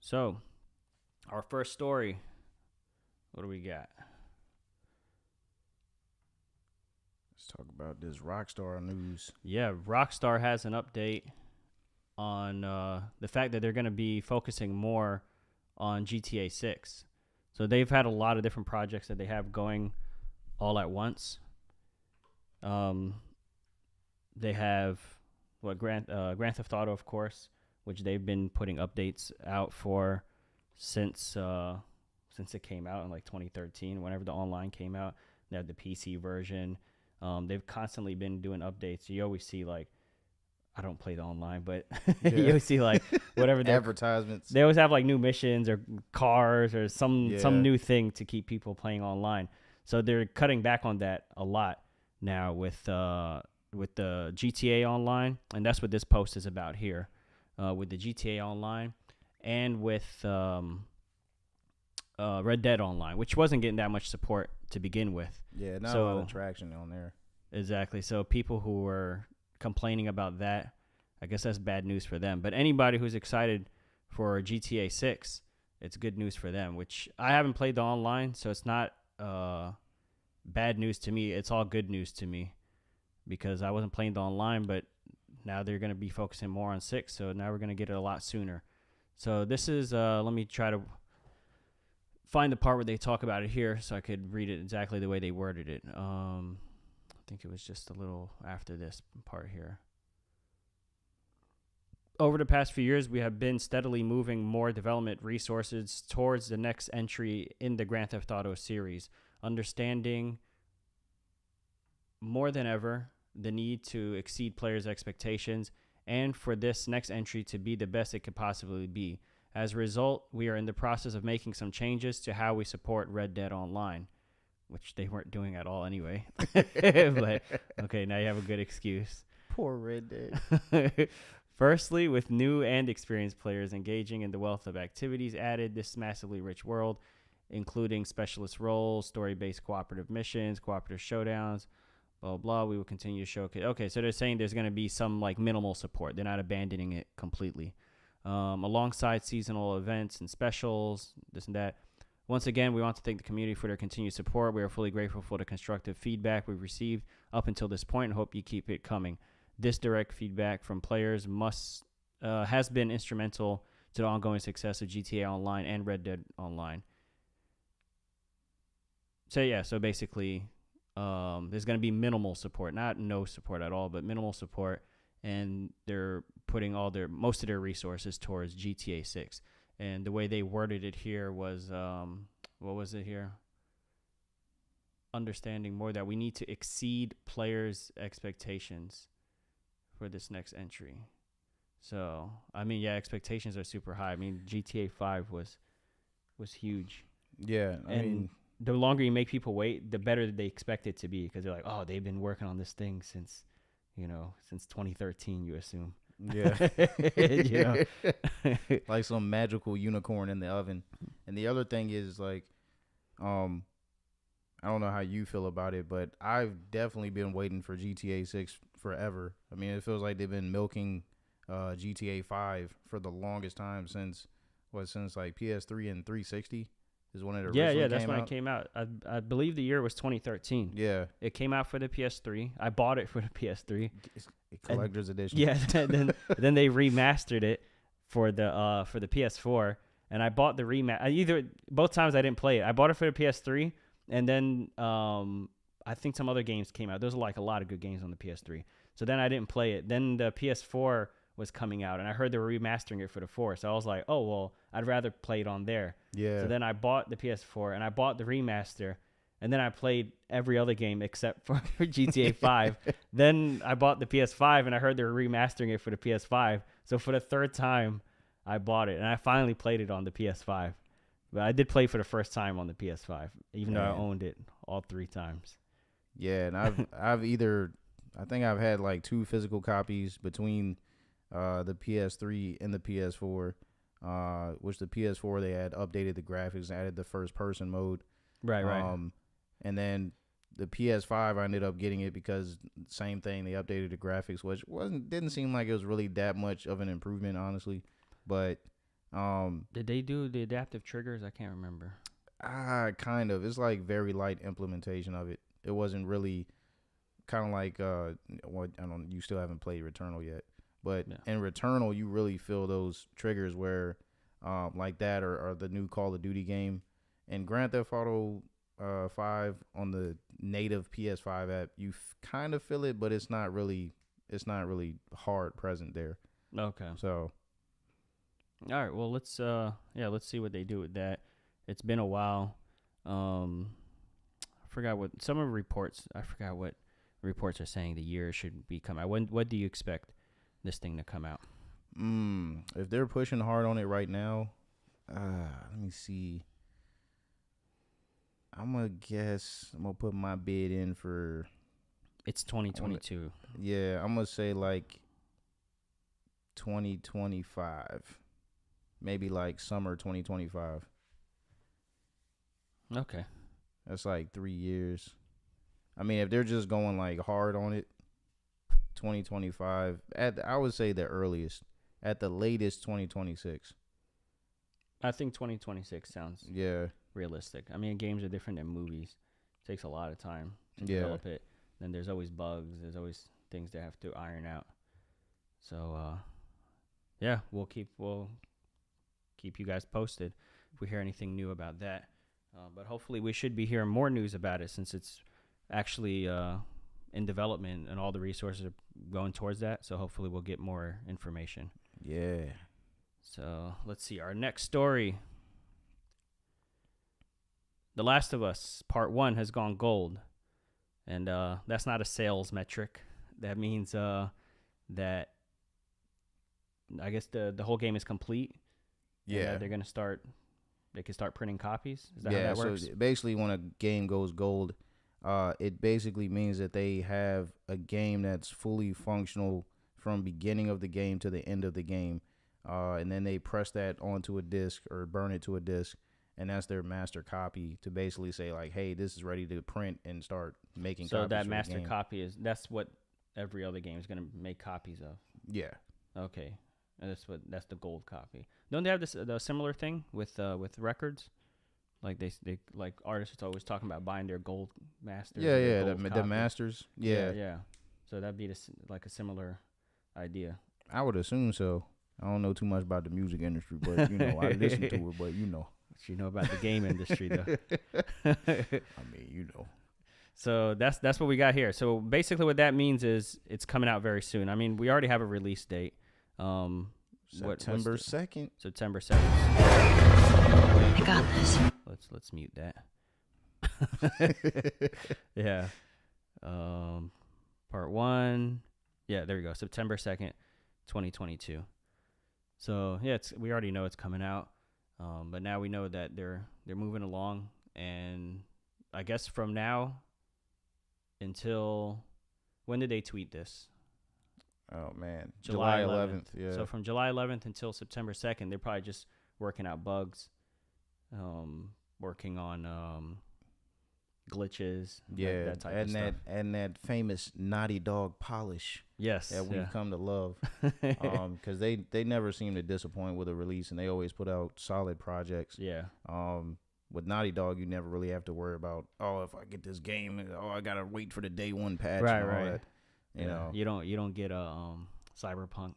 So, our first story. What do we got? Let's talk about this RockStar news. Yeah, Rockstar has an update on the fact that they're going to be focusing more on GTA 6. So they've had a lot of different projects that they have going all at once. They have Grand Theft Auto, of course, which they've been putting updates out for since it came out in like 2013, whenever the online came out. They had the PC version. They've constantly been doing updates. You always see like, I don't play the online, but you always see like whatever advertisements. They always have like new missions or cars or some new thing to keep people playing online. So they're cutting back on that a lot now with the GTA Online, and that's what this post is about here, with the GTA Online and with Red Dead Online, which wasn't getting that much support to begin with. Yeah, not a lot of traction on there. Exactly. So people who were complaining about that, I guess that's bad news for them. But anybody who's excited for GTA 6, it's good news for them, which I haven't played the online, so it's not bad news to me. It's all good news to me because I wasn't playing the online, but now they're going to be focusing more on 6, so now we're going to get it a lot sooner. So this is, let me try to find the part where they talk about it here so I could read it exactly the way they worded it. I think it was just a little after this part here. Over the past few years, we have been steadily moving more development resources towards the next entry in the Grand Theft Auto series, understanding more than ever the need to exceed players' expectations and for this next entry to be the best it could possibly be. As a result, we are in the process of making some changes to how we support Red Dead Online, which they weren't doing at all anyway. But, okay, now you have a good excuse. Poor Red Dead. Firstly, with new and experienced players engaging in the wealth of activities added this massively rich world, including specialist roles, story-based cooperative missions, cooperative showdowns, blah, blah, we will continue to showcase. Okay, so they're saying there's going to be some like minimal support. They're not abandoning it completely. Alongside seasonal events and specials, this and that. Once again, we want to thank the community for their continued support. We are fully grateful for the constructive feedback we've received up until this point and hope you keep it coming. This direct feedback from players has been instrumental to the ongoing success of GTA Online and Red Dead Online. So basically, there's going to be minimal support, not no support at all, but minimal support, and they're putting most of their resources towards GTA 6. And the way they worded it here was, what was it here? Understanding more that we need to exceed players' expectations for this next entry. So, I mean, yeah, expectations are super high. I mean, GTA 5 was huge. Yeah, I mean, the longer you make people wait, the better they expect it to be because they're like, oh, they've been working on this thing since 2013, you assume. Yeah. Like some magical unicorn in the oven. And the other thing is like, I don't know how you feel about it, but I've definitely been waiting for GTA 6 forever. I mean, it feels like they've been milking GTA 5 for the longest time since like PS3 and 360 is when it originally came out. Yeah, that's when it came out. I believe the year was 2013. Yeah. It came out for the PS3. I bought it for the PS3. Collector's edition. Yeah, then they remastered it for the PS4, and I bought the remaster. Both times I didn't play it. I bought it for the PS3, and then I think some other games came out. There's like a lot of good games on the PS3. So then I didn't play it. Then the PS4 was coming out, and I heard they were remastering it for the 4. So I was like, oh well, I'd rather play it on there. Yeah. So then I bought the PS4 and I bought the remaster. And then I played every other game except for GTA 5. Then I bought the PS5, and I heard they were remastering it for the PS5. So for the third time, I bought it, and I finally played it on the PS5. But I did play for the first time on the PS5, even though I owned it all 3 times. Yeah, and I think I've had like 2 physical copies between the PS3 and the PS4, which the PS4 they had updated the graphics, added the first person mode. Right. And then the PS5, I ended up getting it because same thing, they updated the graphics, which didn't seem like it was really that much of an improvement, honestly. But Did they do the adaptive triggers? I can't remember. Kind of. It's like very light implementation of it. It wasn't really kind of like what I don't. You still haven't played Returnal yet, but in Returnal, you really feel those triggers where, like that, or the new Call of Duty game, and Grand Theft Auto 5 on the native PS5 app. You kind of feel it, but it's not really hard present there. Okay. So. All right. Well, let's see what they do with that. It's been a while. I forgot what reports are saying the year should be coming out. What do you expect this thing to come out? If they're pushing hard on it right now, let me see. I'm gonna put my bid in for. It's 2022. I'm gonna say like 2025, maybe like summer 2025. Okay. That's like 3 years. I mean, if they're just going like hard on it, 2025. I would say the earliest. At the latest, 2026. I think 2026 sounds realistic. I mean, games are different than movies. It takes a lot of time to develop it. Then there's always bugs. There's always things they have to iron out. So, we'll keep you guys posted if we hear anything new about that. But hopefully we should be hearing more news about it since it's actually in development and all the resources are going towards that. So hopefully we'll get more information. Yeah. So let's see. Our next story. The Last of Us Part 1 has gone gold. And that's not a sales metric. That means that I guess the whole game is complete. Yeah. They're going to start... They can start printing copies? Is that how that works? So basically when a game goes gold, it basically means that they have a game that's fully functional from beginning of the game to the end of the game. And then they press that onto a disc or burn it to a disc, and that's their master copy to basically say, like, hey, this is ready to print and start making copies. So that master copy that's what every other game is going to make copies of? Yeah. Okay. And that's the gold copy. Don't they have the similar thing with records? Like they like artists are always talking about buying their gold masters. Yeah, the masters. Yeah. So that'd be like a similar idea. I would assume so. I don't know too much about the music industry, but I listen to it. But what you know about the game industry, though. I mean, So that's what we got here. So basically, what that means is it's coming out very soon. I mean, we already have a release date. September 2nd. September 2nd. I got this. Let's mute that. Yeah. Part 1. Yeah, there we go. September 2nd, 2022. So yeah, we already know it's coming out. But now we know that they're moving along, and I guess from now until when did they tweet this? Oh man, July 11th. Yeah. So from July 11th until September 2nd, they're probably just working out bugs, working on glitches. Yeah, that type of stuff. And that famous Naughty Dog polish. Yes, that we've come to love. Because they never seem to disappoint with a release, and they always put out solid projects. Yeah. With Naughty Dog, you never really have to worry about, if I get this game, I gotta wait for the day one patch. Right, and all right. That. You know, you don't get a Cyberpunk.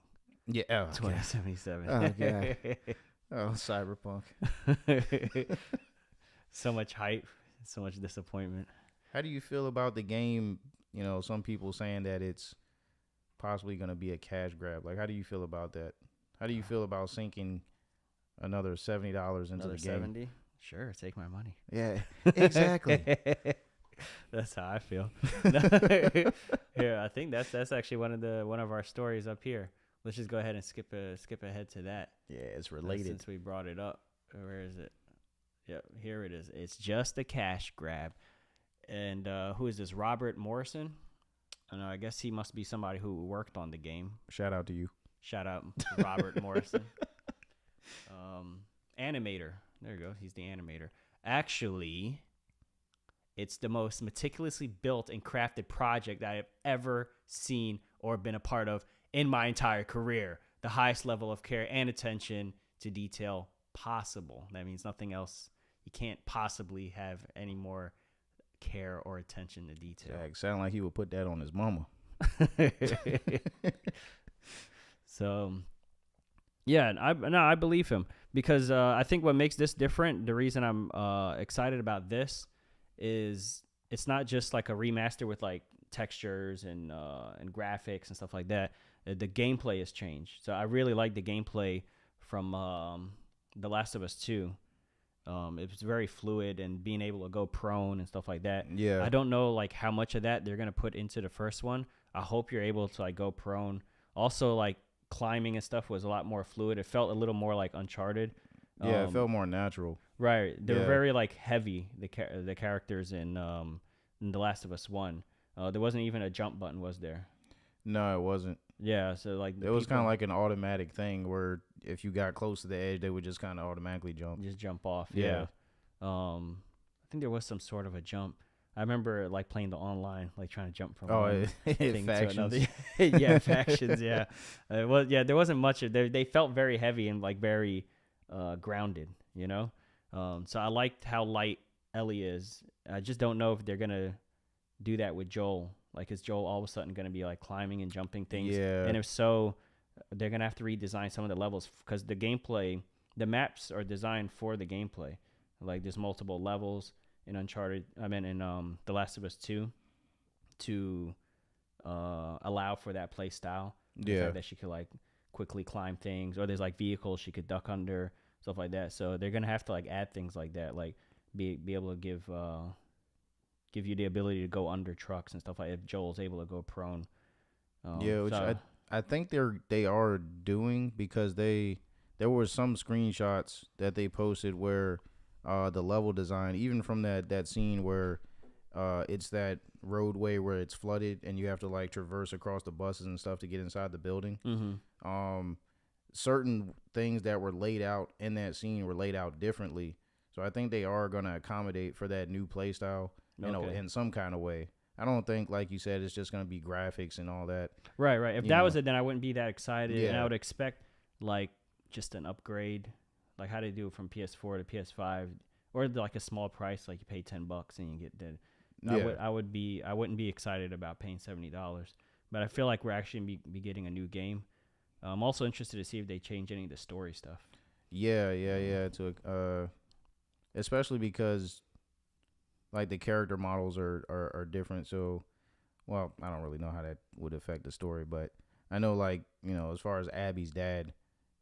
Yeah, 2077. Oh god. Oh, Cyberpunk. So much hype, so much disappointment. How do you feel about the game? Some people saying that it's possibly going to be a cash grab. Like, how do you feel about that? How do you feel about sinking another $70 into the game? 70? Sure, take my money. Yeah, exactly. That's how I feel. Here, I think that's actually one of our stories up here. Let's just go ahead and skip ahead to that. Yeah, it's related since we brought it up. Where is it? Yep, here it is. It's just a cash grab. And who is this? Robert Morrison? I guess he must be somebody who worked on the game. Shout out to you. Shout out to Robert Morrison. Animator. There you go. He's the animator. Actually, it's the most meticulously built and crafted project that I have ever seen or been a part of in my entire career. The highest level of care and attention to detail possible. That means nothing else. You can't possibly have any more care or attention to detail. Jack sound like he would put that on his mama. So, yeah, I believe him because I think what makes this different, the reason I'm excited about this is it's not just like a remaster with like textures and graphics and stuff like that. The gameplay has changed. So I really like the gameplay from The Last of Us 2. It was very fluid and being able to go prone and stuff like that. Yeah. I don't know like how much of that they're going to put into the first one. I hope you're able to like go prone. Also, like climbing and stuff was a lot more fluid. It felt a little more like Uncharted. Yeah, it felt more natural. Right. They were very like heavy, the characters in The Last of Us 1. There wasn't even a jump button, was there? No, it wasn't. Yeah, so like it was kind of like an automatic thing where if you got close to the edge, they would just kind of automatically jump. Just jump off. Yeah. I think there was some sort of a jump. I remember like playing the online, like trying to jump from one thing to another. Yeah, factions. Yeah, there wasn't much. They felt very heavy and like very grounded. You know, so I liked how light Ellie is. I just don't know if they're gonna do that with Joel. Like, is Joel all of a sudden going to be like climbing and jumping things? Yeah. And if so, they're going to have to redesign some of the levels because the gameplay, the maps are designed for the gameplay. Like, there's multiple levels in The Last of Us 2 to allow for that play style. The fact that she could like quickly climb things, or there's like vehicles she could duck under, stuff like that. So they're going to have to like add things like that, like be able to give you the ability to go under trucks and stuff like that if Joel's able to go prone. Which I think they are doing because there were some screenshots that they posted where the level design, even from that scene where it's that roadway where it's flooded and you have to like traverse across the buses and stuff to get inside the building. Mm-hmm. Certain things that were laid out in that scene were laid out differently. So I think they are going to accommodate for that new play style. In some kind of way. I don't think, like you said, it's just going to be graphics and all that. Right. If that was it, then I wouldn't be that excited. Yeah. And I would expect, like, just an upgrade. Like, how they do it from PS4 to PS5. Or, like, a small price, like you pay $10 and you get that. Yeah. I wouldn't be excited about paying $70. But I feel like we're actually be getting a new game. I'm also interested to see if they change any of the story stuff. Yeah. Especially because... like the character models are different, so well, I don't really know how that would affect the story, but I know like, as far as Abby's dad,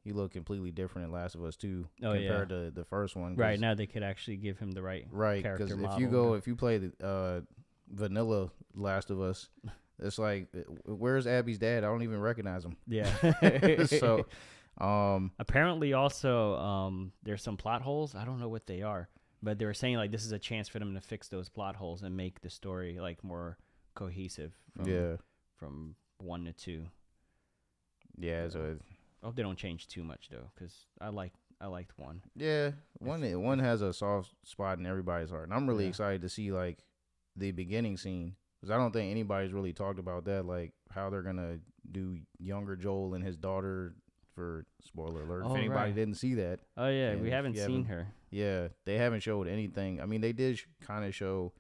he looked completely different in Last of Us 2 compared to the first one. Right, now they could actually give him the right character model. Because if you play the vanilla Last of Us, it's like, where's Abby's dad? I don't even recognize him. Yeah. So apparently also there's some plot holes. I don't know what they are. But they were saying, like, this is a chance for them to fix those plot holes and make the story, like, more cohesive from 1 to 2. Yeah, so... I hope they don't change too much, though, because I liked 1. Yeah, one has a soft spot in everybody's heart. And I'm really excited to see, like, the beginning scene. Because I don't think anybody's really talked about that, like, how they're going to do younger Joel and his daughter... for spoiler alert, if anybody didn't see that. Oh, yeah, we haven't seen her. Yeah, they haven't showed anything. I mean, they did kind of show,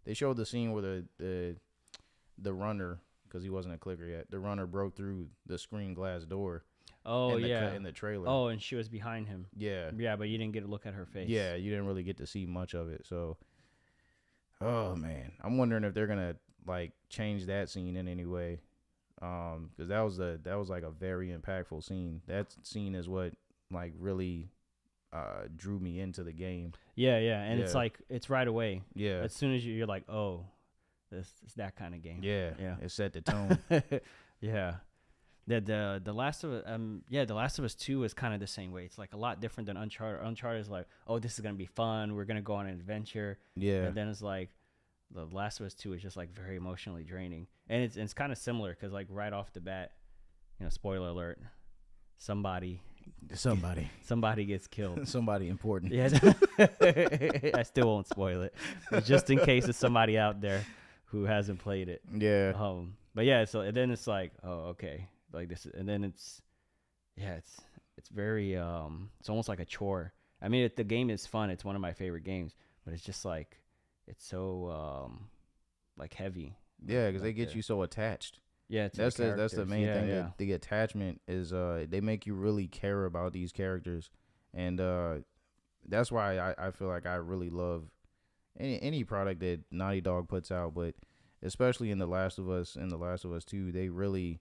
they showed the scene where the runner, because he wasn't a clicker yet, the runner broke through the screen glass door. Oh, in the trailer. Oh, and she was behind him. Yeah. Yeah, but you didn't get a look at her face. Yeah, you didn't really get to see much of it. So, oh, man. I'm wondering if they're going to, like, change that scene in any way. Because that was like a very impactful scene. That scene is what like really drew me into the game. Yeah, and it's like it's right away. Yeah, as soon as you're like, oh, this is that kind of game. Yeah, it set the tone. Yeah, the Last of The Last of Us 2 is kind of the same way. It's like a lot different than Uncharted. Uncharted is like, oh, this is gonna be fun. We're gonna go on an adventure. Yeah, and then it's like. The Last of Us 2 is just like very emotionally draining, and it's kind of similar because like right off the bat, spoiler alert, somebody gets killed. Somebody important. Yeah, I still won't spoil it, but just in case it's somebody out there who hasn't played it. Yeah. But yeah, so and then it's like, oh, okay, like this, and then it's It's very it's almost like a chore. I mean, the game is fun. It's one of my favorite games, but it's just like it's so like heavy. Yeah, because they Like get you so attached. Yeah, to That's the that's the characters. main Yeah, thing. yeah. The attachment is they make you really care about these characters, and that's why I feel like I really love any product that Naughty Dog puts out, but especially in The Last of Us and The Last of Us 2, they really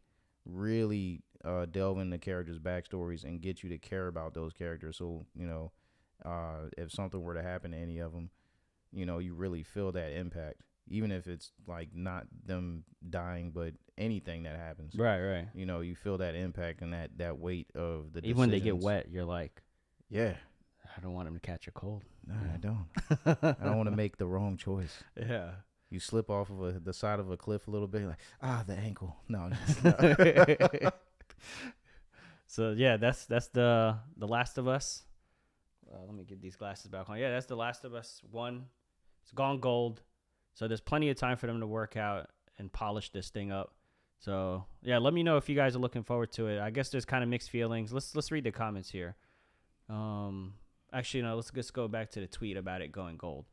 delve into characters' backstories and get you to care about those characters. So if something were to happen to any of them, you really feel that impact, even if it's like not them dying, but anything that happens. Right. You feel that impact and that weight of the Even when they get decisions. wet, you're like, Yeah. I don't want them to catch a cold. No, I don't. I don't want to make the wrong choice. Yeah. You slip off of the side of a cliff a little bit, like, the ankle. No. So yeah, that's the Last of Us. Let me get these glasses back on. Yeah, that's The Last of Us 1. It's gone gold. So there's plenty of time for them to work out and polish this thing up. So yeah, let me know if you guys are looking forward to it. I guess there's kind of mixed feelings. Let's read the comments here. Actually, no, let's just go back to the tweet about it going gold.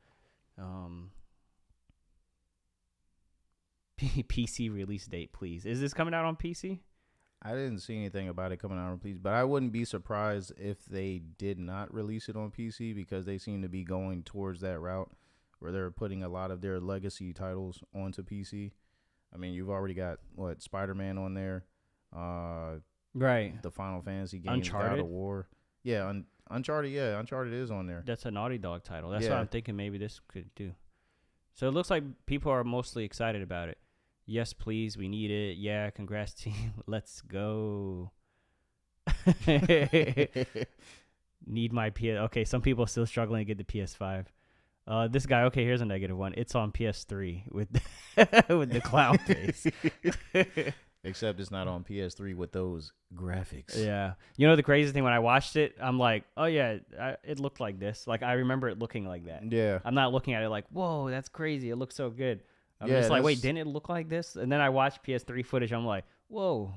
PC release date, please. Is this coming out on PC? I didn't see anything about it coming out on PC, but I wouldn't be surprised if they did not release it on PC, because they seem to be going towards that route where they're putting a lot of their legacy titles onto PC. I mean, you've already got Spider-Man on there, Right. the Final Fantasy games, Uncharted? God of War. Yeah, Uncharted. Yeah, Uncharted is on there. That's a Naughty Dog title. That's what Yeah. I'm thinking maybe this could do. So it looks like people are mostly excited about it. Yes, please. We need it. Yeah, congrats, team. Let's go. Need my PS. Okay, some people are still struggling to get the PS5. This guy, okay, here's a negative one. It's on PS3 with with the clown face. Except it's not on PS3 with those graphics. Yeah. You know the crazy thing, when I watched it, I'm like, oh yeah, it looked like this. Like I remember it looking like that. Yeah. I'm not looking at it like, whoa, that's crazy. It looks so good. I'm Yeah, just like, wait, that's- didn't it look like this? And then I watched PS3 footage. I'm like, whoa,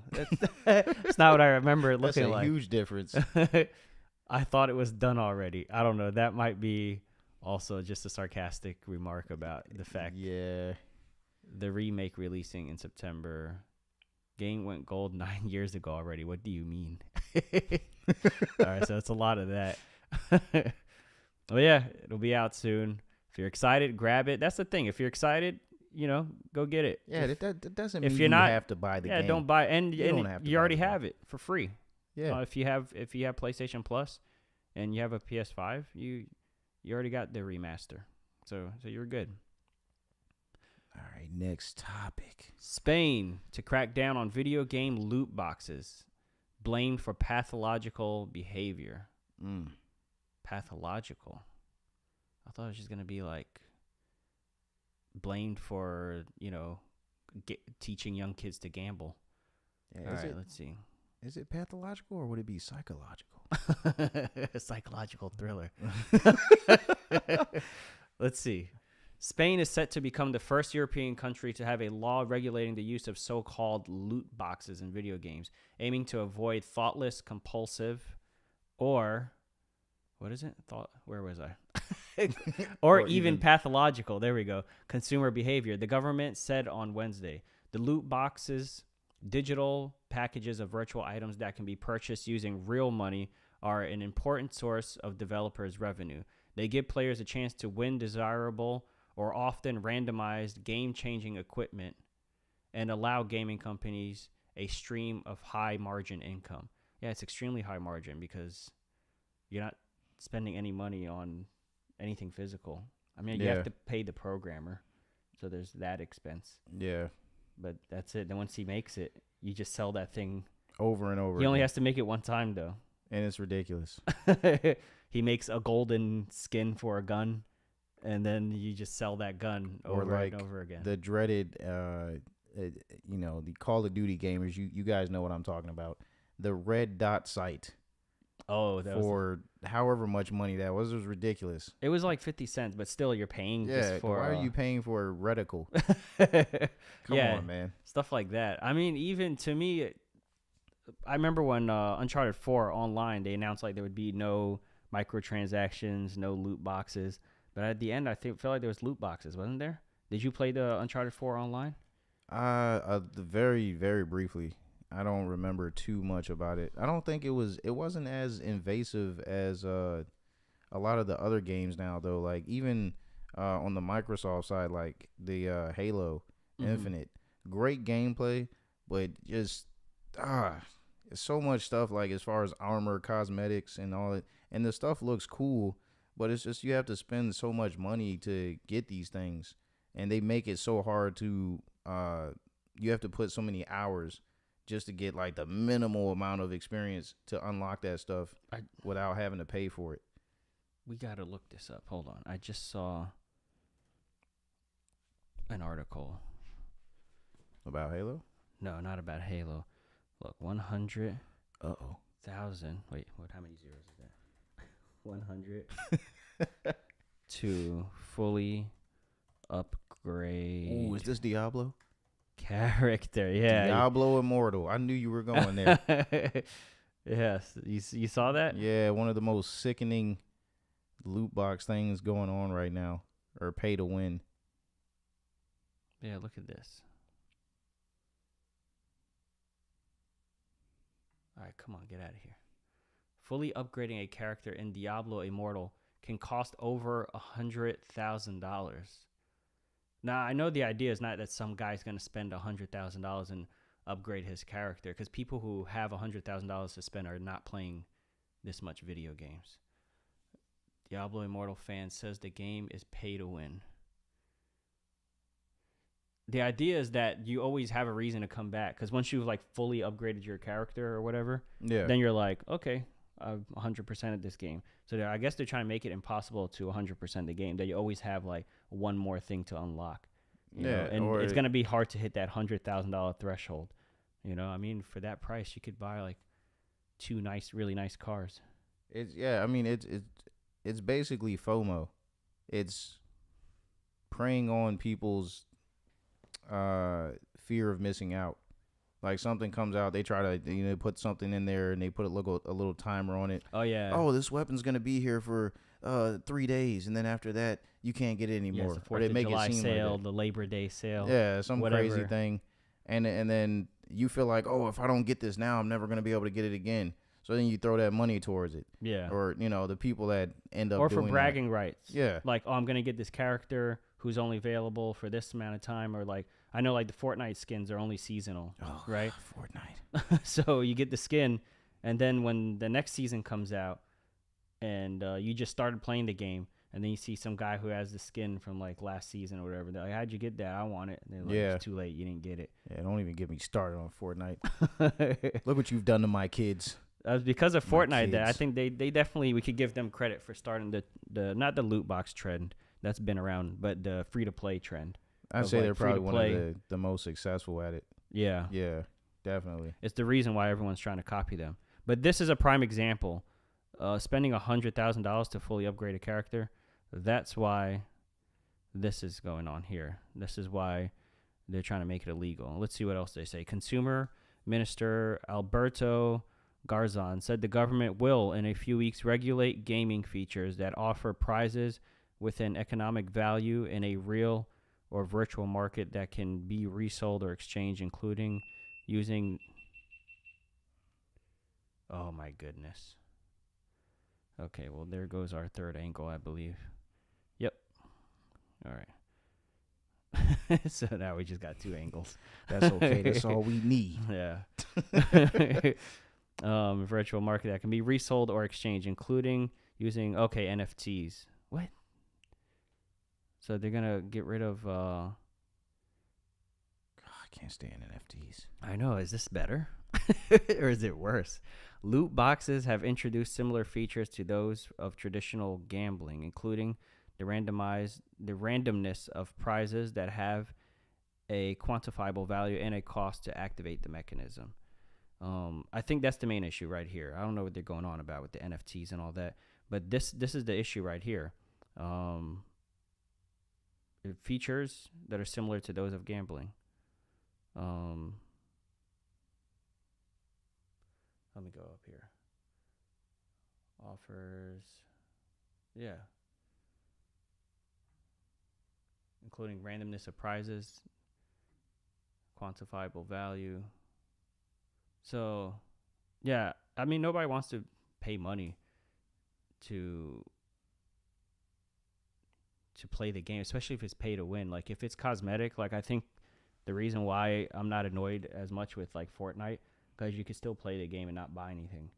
that's not what I remember it That's looking a like. huge difference. I thought it was done already. I don't know. That might be also just a sarcastic remark about the fact Yeah. the remake releasing in September. Game went gold 9 years ago already. What do you mean? All right, so it's a lot of that. Well, yeah, it'll be out soon. If you're excited, grab it. That's the thing. If you're excited, go get it. Yeah, that doesn't if mean you're you not- have to buy the Yeah, game. don't buy it. And don't have to you buy already the game. have it for free. Yeah. If you have PlayStation Plus and you have a PS5, you already got the remaster. So you're good. All right, next topic. Spain to crack down on video game loot boxes, blamed for pathological behavior. Pathological. I thought it was just gonna be like blamed for teaching young kids to gamble. Yeah, All right, let's see. Is it pathological or would it be psychological? Psychological thriller. Let's see. Spain is set to become the first European country to have a law regulating the use of so-called loot boxes in video games, aiming to avoid thoughtless, compulsive, or what is it? Where was I? or even pathological. There we go. Consumer behavior. The government said on Wednesday, the loot boxes, digital packages of virtual items that can be purchased using real money, are an important source of developers' revenue. They give players a chance to win desirable or often randomized game-changing equipment and allow gaming companies a stream of high-margin income. Yeah, it's extremely high margin because you're not spending any money on anything physical. I mean, you have to pay the programmer, so there's that expense. Yeah. But that's it. Then once he makes it, you just sell that thing. Over and over. He only again. has to make it one time, though. And it's ridiculous. He makes a golden skin for a gun, and then you just sell that gun Or over like and over again. the dreaded, the Call of Duty gamers. You guys know what I'm talking about. The red dot sight Oh, that was for however much money that was. It was ridiculous. it was like 50 cents, but still you're paying Yeah. just for Why are you paying for a reticle? Come yeah, on, man. stuff like that. I mean, even to me, I remember when Uncharted 4 online, they announced like there would be no microtransactions, no loot boxes. But at the end, felt like there was loot boxes, wasn't there? Did you play the Uncharted 4 online? Very, very briefly. I don't remember too much about it. I don't think it wasn't as invasive as a lot of the other games now though. Like even on the Microsoft side, like the Halo Infinite, great gameplay, but just it's so much stuff like as far as armor, cosmetics, and all it, and the stuff looks cool, but it's just you have to spend so much money to get these things, and they make it so hard to you have to put so many hours just to get like the minimal amount of experience to unlock that stuff without having to pay for it. We gotta look this up. Hold on, I just saw an article About Halo? No, not about Halo. Look, 100. Uh-oh. 1,000. Wait, what? How many zeros is that? 100 to fully upgrade. Ooh, is this Diablo? Character? Yeah. Diablo Immortal. I knew you were going there. Yes, you saw that? Yeah, one of the most sickening loot box things going on right now, or pay to win. Yeah, look at this. All right, come on, get out of here. Fully upgrading a character in Diablo Immortal can cost over $100,000. Now, I know the idea is not that some guy's going to spend $100,000 and upgrade his character, because people who have $100,000 to spend are not playing this much video games. Diablo Immortal fan says the game is pay to win. The idea is that you always have a reason to come back, because once you've like fully upgraded your character or whatever, then you're like, okay, I've 100% of this game. So I guess they're trying to make it impossible to 100% the game, that you always have like one more thing to unlock. You know? And it's going to be hard to hit that $100,000 threshold. You know, I mean, for that price, you could buy like two really nice cars. It's basically FOMO. It's preying on people's fear of missing out. Like something comes out, they try to put something in there, and they put a little timer on it. Oh yeah. Oh, this weapon's gonna be here for 3 days, and then after that you can't get it anymore. Yes, the 4th of July sale, like the Labor Day sale. Yeah, some crazy thing, and then you feel like, oh, if I don't get this now, I'm never gonna be able to get it again. So then you throw that money towards it. Yeah. Or the people that end up or doing for bragging rights. Yeah. Like, oh, I'm gonna get this character who's only available for this amount of time, or like I know like the Fortnite skins are only seasonal, right? Fortnite. So you get the skin, and then when the next season comes out, and you just started playing the game, and then you see some guy who has the skin from like last season or whatever. They're like, how'd you get that? I want it. And they're like, it's too late. You didn't get it. Yeah, don't even get me started on Fortnite. Look what you've done to my kids. Because of Fortnite, that I think they definitely, we could give them credit for starting the not the loot box trend that's been around, but the free to play trend. I'd say they're probably one of the most successful at it. Yeah. Yeah, definitely. It's the reason why everyone's trying to copy them. But this is a prime example. Spending $100,000 to fully upgrade a character, that's why this is going on here. This is why they're trying to make it illegal. Let's see what else they say. Consumer Minister Alberto Garzon said the government will, in a few weeks, regulate gaming features that offer prizes with an economic value in a real or virtual market that can be resold or exchanged, including using... Oh, my goodness. Okay, well, there goes our third angle, I believe. Yep. All right. So now we just got 2 angles. That's okay. That's all we need. Yeah. Virtual market that can be resold or exchanged, including using NFTs. What? So they're gonna get rid of. God, I can't stand NFTs. I know. Is this better, or is it worse? Loot boxes have introduced similar features to those of traditional gambling, including the randomness of prizes that have a quantifiable value and a cost to activate the mechanism. I think that's the main issue right here. I don't know what they're going on about with the NFTs and all that, but this is the issue right here. Features that are similar to those of gambling. Let me go up here. Offers. Yeah. Including randomness of prizes, quantifiable value. So, yeah, I mean, nobody wants to pay money to play the game, especially if it's pay to win. Like, if it's cosmetic, like, I think the reason why I'm not annoyed as much with, like, Fortnite, because you can still play the game and not buy anything.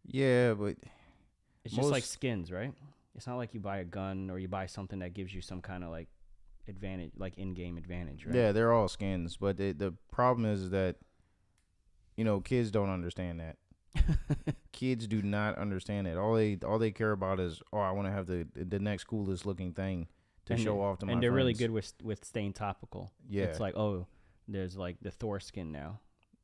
Yeah, but it's just like skins, right? It's not like you buy a gun or you buy something that gives you some kind of, like, advantage, like in-game advantage, right? Yeah, they're all skins, but the problem is that, you know, kids don't understand that. Kids do not understand it. All they care about is, oh, I want to have the next coolest looking thing to show off to my friends. And they're really good with staying topical. Yeah, it's like, oh, there's like the Thor skin now,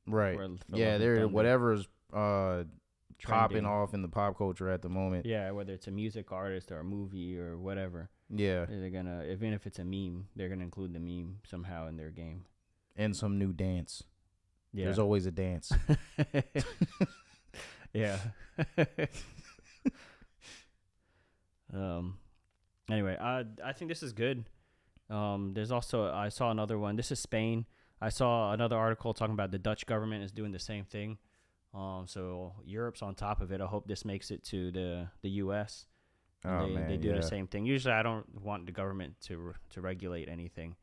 right? Yeah, they're whatever's popping off in the pop culture at the moment. Yeah, whether it's a music artist or a movie or whatever. Yeah, they're gonna, even if it's a meme, they're gonna include the meme somehow in their game. And some new dance. Yeah, there's always a dance. Yeah. Anyway, I think this is good. There's also, I saw another one. This is Spain. I saw another article talking about the Dutch government is doing the same thing. So Europe's on top of it. I hope this makes it to the U.S. They do the same thing. Usually, I don't want the government to regulate anything.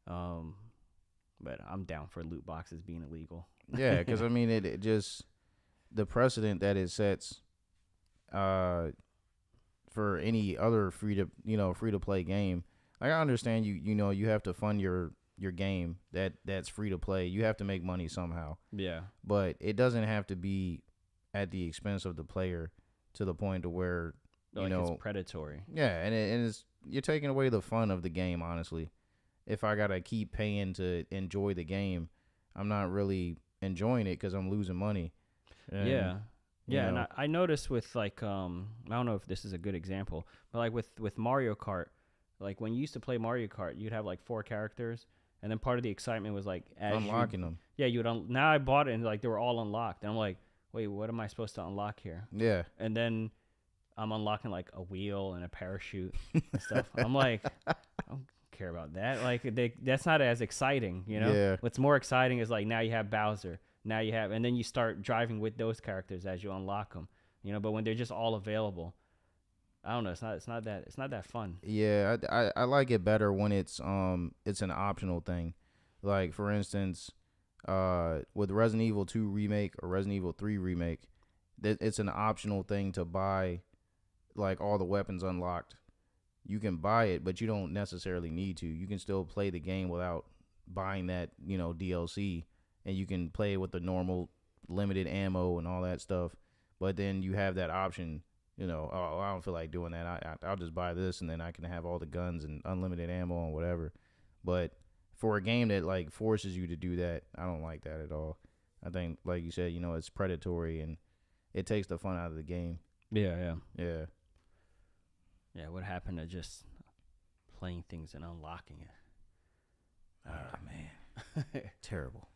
But I'm down for loot boxes being illegal. Yeah, because I mean, it just, the precedent that it sets for any other free to play game. Like, I understand you have to fund your game that's free to play. You have to make money somehow. Yeah. But it doesn't have to be at the expense of the player to the point to where it's predatory. Yeah, and it's, you're taking away the fun of the game, honestly. If I gotta keep paying to enjoy the game, I'm not really enjoying it because I'm losing money. And, yeah, and I noticed with, like, I don't know if this is a good example, but like with Mario Kart, like when you used to play Mario Kart, you'd have like 4 characters, and then part of the excitement was like unlocking them. Yeah, now I bought it and like they were all unlocked, and I'm like, wait, what am I supposed to unlock here? Yeah, and then I'm unlocking like a wheel and a parachute and stuff. I'm like, I don't care about that. Like, that's not as exciting, you know? Yeah. What's more exciting is like now you have Bowser. Now you have, and then you start driving with those characters as you unlock them, you know. But when they're just all available, I don't know. It's not that fun. Yeah, I like it better when it's an optional thing. Like, for instance, with Resident Evil 2 remake or Resident Evil 3 remake, it's an optional thing to buy, like, all the weapons unlocked. You can buy it, but you don't necessarily need to. You can still play the game without buying that, DLC. And you can play with the normal limited ammo and all that stuff. But then you have that option, oh, I don't feel like doing that. I'll just buy this, and then I can have all the guns and unlimited ammo and whatever. But for a game that, like, forces you to do that, I don't like that at all. I think, like you said, it's predatory, and it takes the fun out of the game. Yeah. Yeah, what happened to just playing things and unlocking it? Oh, man. Terrible.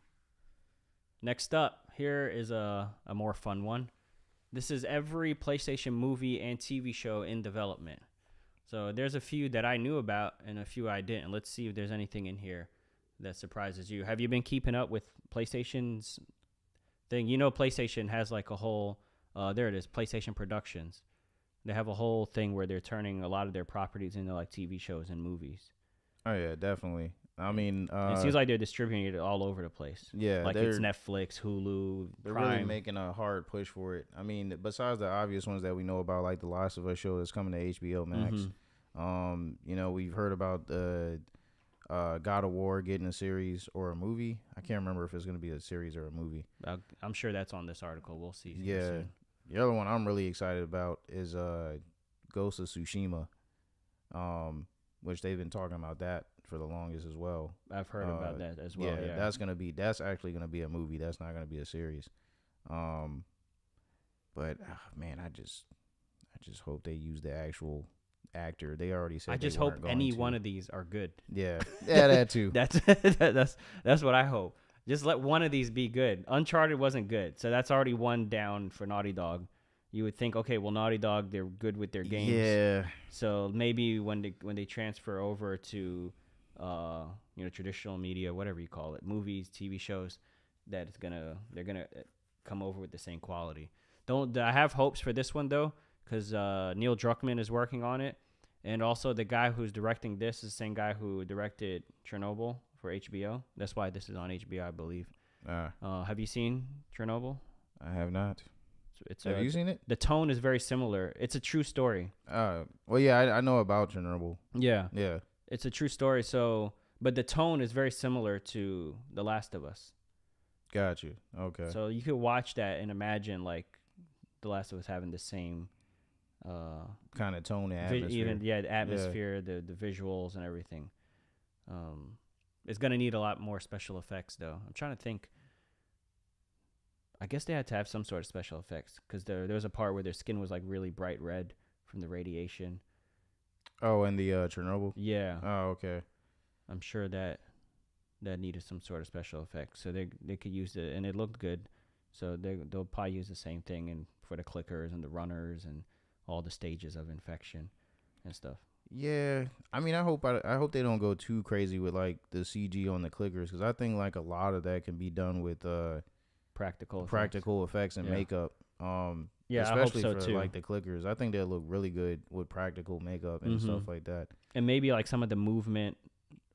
Next up, here is a more fun one. This is every PlayStation movie and TV show in development. So there's a few that I knew about and a few I didn't. Let's see if there's anything in here that surprises you. Have you been keeping up with PlayStation's thing? PlayStation has like a whole, there it is, PlayStation Productions. They have a whole thing where they're turning a lot of their properties into like TV shows and movies. Oh, yeah, definitely. I mean, it seems like they're distributing it all over the place. Yeah, like it's Netflix, Hulu, they're Prime. really making a hard push for it. I mean, besides the obvious ones that we know about, like the Last of Us show that's coming to HBO Max. Mm-hmm. We've heard about the God of War getting a series or a movie. I can't remember if it's going to be a series or a movie. I'm sure that's on this article. We'll see. Yeah. Soon. The other one I'm really excited about is Ghost of Tsushima, which they've been talking about that for the longest as well. I've heard about that as well. Yeah. That's actually gonna be a movie. That's not gonna be a series. But man, I just hope they use the actual actor. They already said. I just hope any one of these are good. Yeah, that too. That's what I hope. Just let one of these be good. Uncharted wasn't good, so that's already one down for Naughty Dog. You would think, okay, well, Naughty Dog, they're good with their games. Yeah. So maybe when they transfer over to, traditional media, whatever you call it, movies, TV shows, they're gonna come over with the same quality. I have hopes for this one though, because Neil Druckmann is working on it, and also the guy who's directing this is the same guy who directed Chernobyl for HBO. That's why this is on HBO, I believe. Have you seen Chernobyl? I have not. Have you seen it? The tone is very similar. It's a true story. Well, yeah, I know about Chernobyl. Yeah. Yeah. It's a true story. So, but the tone is very similar to The Last of Us. Got you. Okay. So you could watch that and imagine like The Last of Us having the same kind of tone and atmosphere. The atmosphere, the visuals and everything. It's gonna need a lot more special effects though. I'm trying to think. I guess they had to have some sort of special effects because there was a part where their skin was like really bright red from the radiation. Oh, and the Chernobyl? Yeah. Oh, okay. I'm sure that needed some sort of special effects. So they could use it, and it looked good. So they'll probably use the same thing and for the clickers and the runners and all the stages of infection and stuff. Yeah. I mean, I hope they don't go too crazy with like the CG on the clickers because I think like a lot of that can be done with practical effects and makeup. Especially I hope so for too. like the clickers. I think they'll look really good with practical makeup and stuff like that. And maybe like some of the movement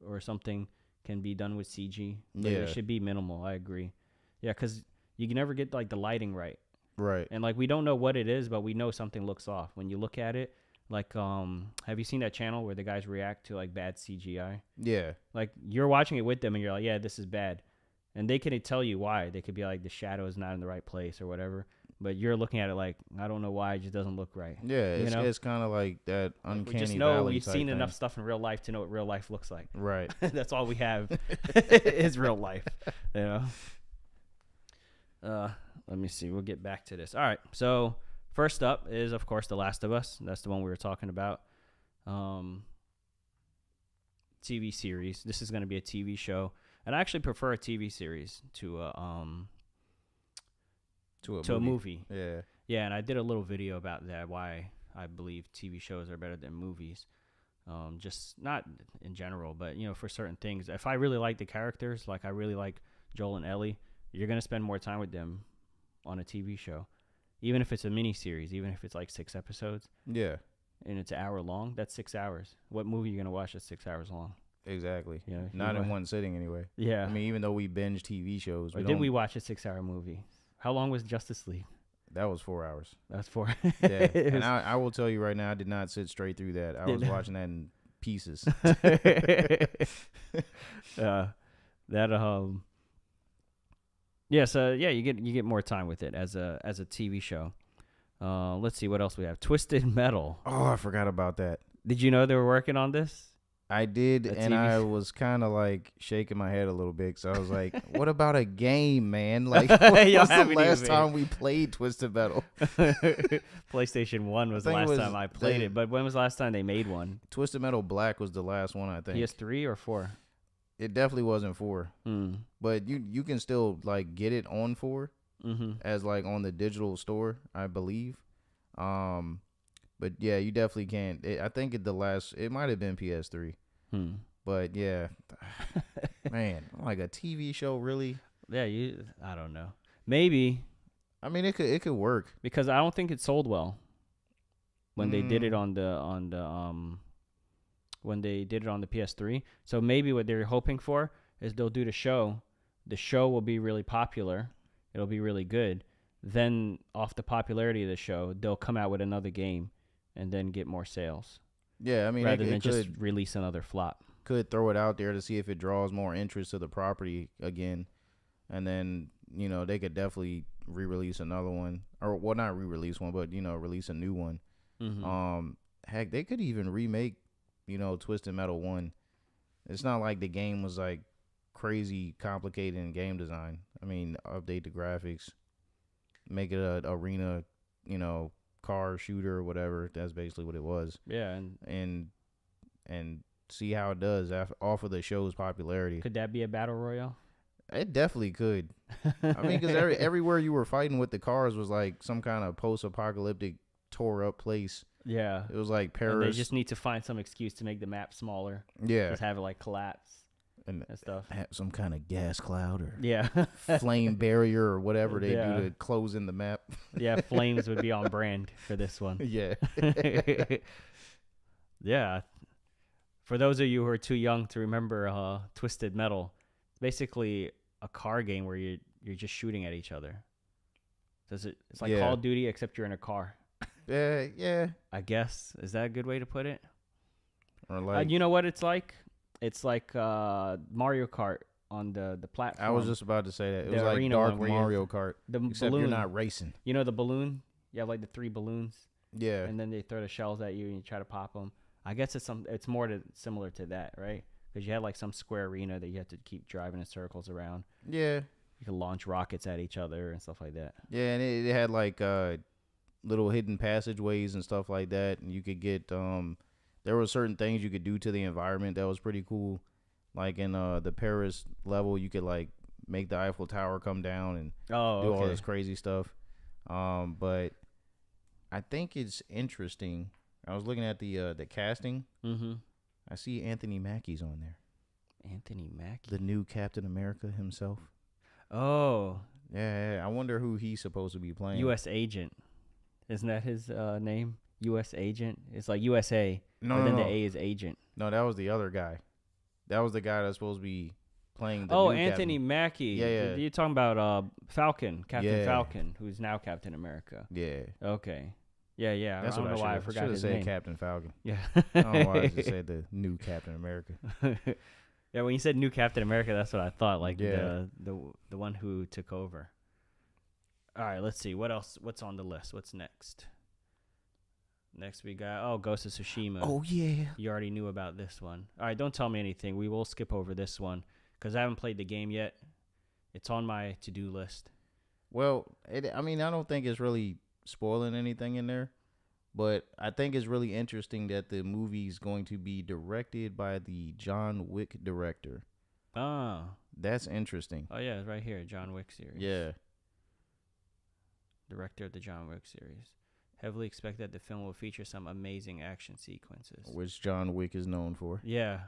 or something can be done with CG. But it should be minimal. I agree. Yeah, because you can never get like the lighting right. Right. And like we don't know what it is, but we know something looks off when you look at it. Like, have you seen that channel where the guys react to like bad CGI? Yeah. Like you're watching it with them and you're like, yeah, this is bad. And they can tell you why. They could be like, the shadow is not in the right place or whatever. But you're looking at it like, I don't know why. It just doesn't look right. Yeah, it's kind of like that uncanny we just know valley we've seen thing. enough stuff in real life to know what real life looks like. Right. That's all we have is real life. You know? Let me see. We'll get back to this. All right. So first up is, of course, The Last of Us. That's the one we were talking about. TV series. This is going to be a TV show. And I actually prefer a TV series to a movie. Yeah. Yeah, and I did a little video about that, why I believe TV shows are better than movies. Just not in general, but, for certain things. If I really like the characters, like I really like Joel and Ellie, you're going to spend more time with them on a TV show. Even if it's a mini series, even if it's like 6 episodes. Yeah. And it's an hour long, that's 6 hours. What movie are you going to watch that's 6 hours long? Exactly. Yeah, not in one sitting anyway. Yeah. I mean, even though we binge TV shows. Did we watch a 6-hour movie? How long was Justice League? That was 4 hours. That's 4. Yeah. And I will tell you right now, I did not sit straight through that. I was watching that in pieces. You get more time with it as a TV show. Let's see what else we have. Twisted Metal. Oh, I forgot about that. Did you know they were working on this? I did, and I was kind of like shaking my head a little bit. So I was like, "What about a game, man? Like, when was the last time we played Twisted Metal?" PlayStation 1 was the last time I played it. But when was the last time they made one? Twisted Metal Black was the last one, I think. PS3 or 4? It definitely wasn't 4. But you can still like get it on 4 as like on the digital store, I believe. But yeah, you definitely can't. I think it might have been PS3. But yeah, man, like a TV show, really? Yeah, I don't know. Maybe. I mean, it could work because I don't think it sold well when they did it on the when they did it on the PS3. So maybe what they're hoping for is they'll do the show. The show will be really popular. It'll be really good. Then off the popularity of the show, they'll come out with another game and then get more sales. Yeah, I mean, rather than just release another flop. Could throw it out there to see if it draws more interest to the property again. And then, they could definitely re-release another one. Or, well, not re-release one, but, release a new one. Heck, they could even remake, Twisted Metal 1. It's not like the game was, like, crazy complicated in game design. I mean, update the graphics. Make it a arena, car shooter or whatever. That's basically what it was. Yeah, and see how it does off of the show's popularity. Could that be a battle royale? It definitely could. I mean, because everywhere you were fighting with the cars was like some kind of post-apocalyptic, tore-up place. Yeah. It was like And Paris. they just need to find some excuse to make the map smaller. Yeah. Just have it like collapse and stuff. have some kind of gas cloud or Yeah. flame barrier or whatever they Yeah. do to close in the map. Yeah, flames would be on brand for this one. Yeah. Yeah. For those of you who are too young to remember Twisted Metal, it's basically a car game where you're just shooting at each other. It's like Call of Duty except you're in a car. Yeah. I guess. Is that a good way to put it? Or like you know what it's like? It's like Mario Kart on the platform. I was just about to say that. It The was like arena Dark one where you- Mario Kart. the Except balloon. you're not racing. You know the balloon? You have like the 3 balloons, Yeah. and then they throw the shells at you, and you try to pop them. I guess it's more similar to that, right? Because you had like some square arena that you have to keep driving in circles around. Yeah. You can launch rockets at each other and stuff like that. Yeah, and it had like little hidden passageways and stuff like that, and you could get there were certain things you could do to the environment that was pretty cool. Like in the Paris level, you could like make the Eiffel Tower come down and do all this crazy stuff. But I think it's interesting. I was looking at the casting. Mm-hmm. I see Anthony Mackie's on there. Anthony Mackie. The new Captain America himself. Oh, Yeah, I wonder who he's supposed to be playing. U.S. Agent. Isn't that his name? U.S. Agent. It's like USA. No, but no, then no. the A is Agent. No, that was the other guy. That was the guy that's supposed to be playing the Oh, new Anthony Captain. Mackie. Yeah. You're talking about Captain Yeah. Falcon, who's now Captain America. Yeah. Okay. Yeah. That's I don't what know why I should forgot have his said name. Captain Falcon. Yeah. I don't know why I just said the new Captain America. Yeah, when you said new Captain America, that's what I thought. Like Yeah. the one who took over. All right, let's see. What else? What's on the list? What's next? Next we got Ghost of Tsushima. Oh yeah. You already knew about this one. All right, don't tell me anything. We will skip over this one because I haven't played the game yet. It's on my to-do list. Well, I don't think it's really spoiling anything in there, but I think it's really interesting that the movie's going to be directed by the John Wick director. Oh. That's interesting. Oh, yeah, it's right here. John Wick series. Yeah. Director of the John Wick series. Heavily expect that the film will feature some amazing action sequences. Which John Wick is known for. Yeah.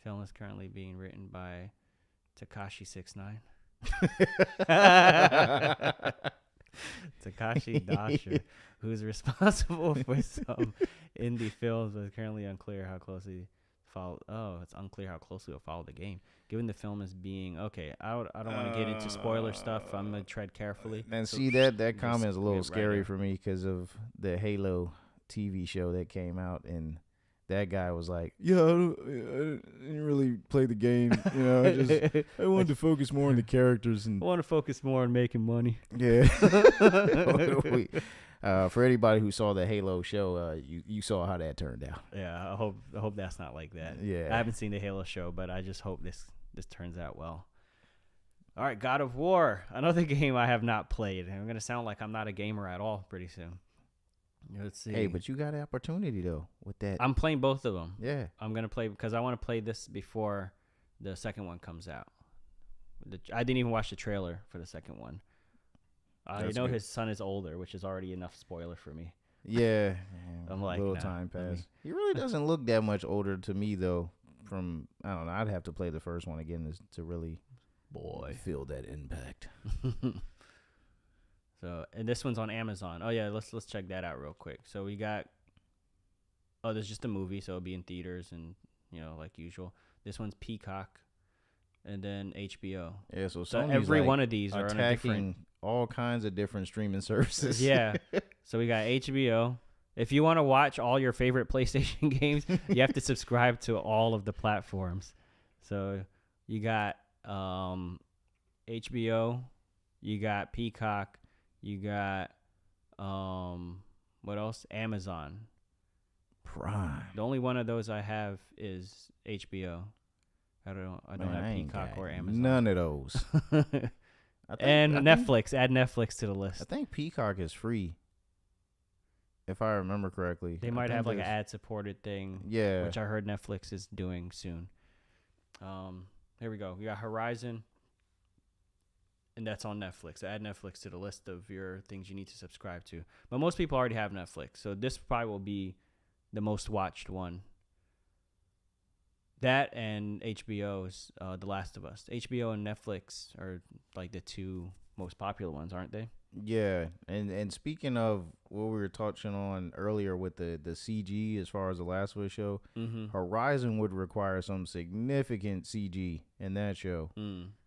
Film is currently being written by Takashi 69. Takashi Dasher, who's responsible for some indie films, but it's currently unclear how closely it's unclear how closely will follow the game. Given the film is being I don't want to get into spoiler stuff. I'm gonna tread carefully. And So see that comment is a little right scary there. for me because of the Halo TV show that came out, and that guy was like, "Yeah, I didn't really play the game. I wanted to focus more on the characters." And I want to focus more on making money. yeah, for anybody who saw the Halo show, you saw how that turned out. Yeah, I hope that's not like that. Yeah. I haven't seen the Halo show, but I just hope this turns out well. All right, God of War, another game I have not played. I'm gonna sound like I'm not a gamer at all pretty soon. Let's see. Hey, but you got an opportunity though with that. I'm playing both of them. Yeah. I'm gonna play because I want to play this before the second one comes out. I didn't even watch the trailer for the second one. I That's know good. his son is older, which is already enough spoiler for me. Yeah. I'm like, little nah, time let me- passed. He really doesn't look that much older to me though. From I don't know. I'd have to play the first one again to really feel that impact. So, and this one's on Amazon. Oh yeah, let's check that out real quick. So we got there's just a movie, so it'll be in theaters and like usual. This one's Peacock and then HBO. Yeah, so So Sony's every like one of these are on a different attacking all kinds of different streaming services. Yeah. So we got HBO. If you want to watch all your favorite PlayStation games, you have to subscribe to all of the platforms. So you got HBO, you got Peacock, you got what else? Amazon. Prime. The only one of those I have is HBO. I don't have Peacock or Amazon. None of those. And I think- Netflix. Add Netflix to the list. I think Peacock is free, if I remember correctly. They I might think have like an there's- ad-supported thing. Yeah. Which I heard Netflix is doing soon. Here we go. We got Horizon. And that's on Netflix. Add Netflix to the list of your things you need to subscribe to. But most people already have Netflix, so this probably will be the most watched one. That and HBO's The Last of Us. HBO and Netflix are like the two most popular ones, aren't they? Yeah, and speaking of what we were touching on earlier with the CG as far as the Last of Us show, Horizon would require some significant CG in that show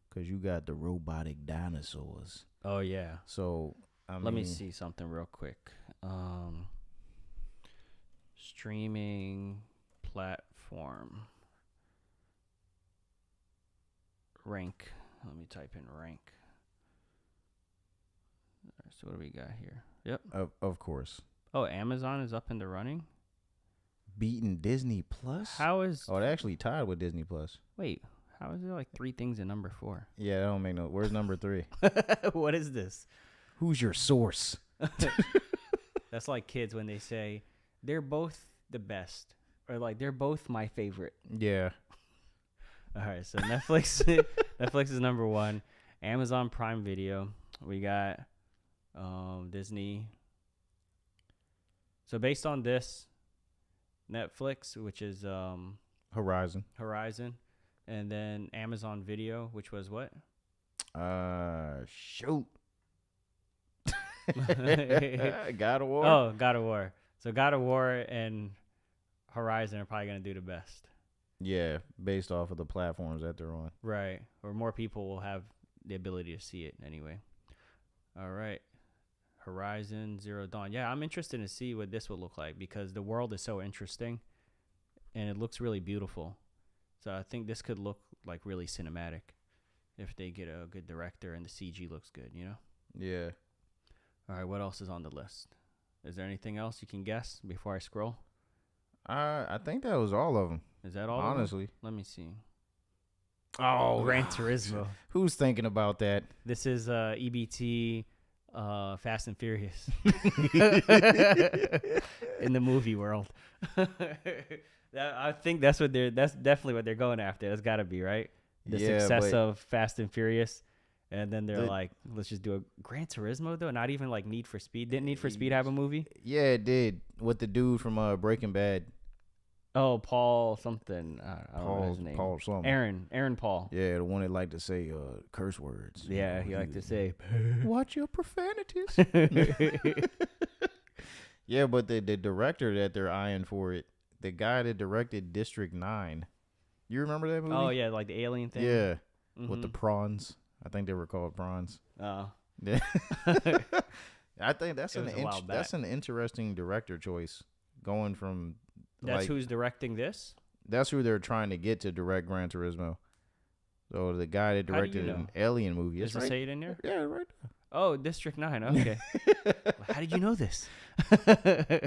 because you got the robotic dinosaurs. Oh, yeah. So, Let me see something real quick. Streaming platform. Rank. Let me type in rank. So what do we got here? Yep. Of course. Oh, Amazon is up and running? Beating Disney Plus? How is... Oh, they actually tied with Disney Plus. Wait, how is there like 3 things in number 4? Yeah, that don't make no... Where's number 3? What is this? Who's your source? That's like kids when they say, they're both the best. Or like, they're both my favorite. Yeah. All right, so Netflix Netflix is number 1. Amazon Prime Video. We got Disney. So based on this, Netflix, which is Horizon. And then Amazon Video, which was what? Shoot. God of War. Oh, God of War. So God of War and Horizon are probably going to do the best. Yeah, based off of the platforms that they're on. Right. Or more people will have the ability to see it anyway. All right. Horizon Zero Dawn. Yeah, I'm interested to see what this will look like because the world is so interesting and it looks really beautiful. So I think this could look like really cinematic if they get a good director and the CG looks good, you know? Yeah. All right, what else is on the list? Is there anything else you can guess before I scroll? I think that was all of them. Is that all? Honestly. Let me see. Oh, Gran Turismo. Who's thinking about that? This is EBT Fast and Furious in the movie world. I think that's definitely what they're going after. That's got to be, right? The success of Fast and Furious. And then they're like, let's just do a Gran Turismo, though. Not even like Need for Speed. Didn't Need for Speed have a movie? Yeah, it did. With the dude from Breaking Bad. Oh, Paul something. I don't know his name. Paul something. Aaron Paul. Yeah, the one that liked to say curse words. Yeah, he liked to say, watch your profanities. Yeah, but the director that they're eyeing for it, the guy that directed District 9. You remember that movie? Oh, yeah, like the alien thing? Yeah, with the prawns. I think they were called prawns. Oh. Yeah. I think that's an interesting director choice. Going from that's who's directing this? That's who they're trying to get to direct Gran Turismo. So the guy that directed an alien movie. Does it say it in there? Yeah, right there. Oh, District 9. Okay. How did you know this?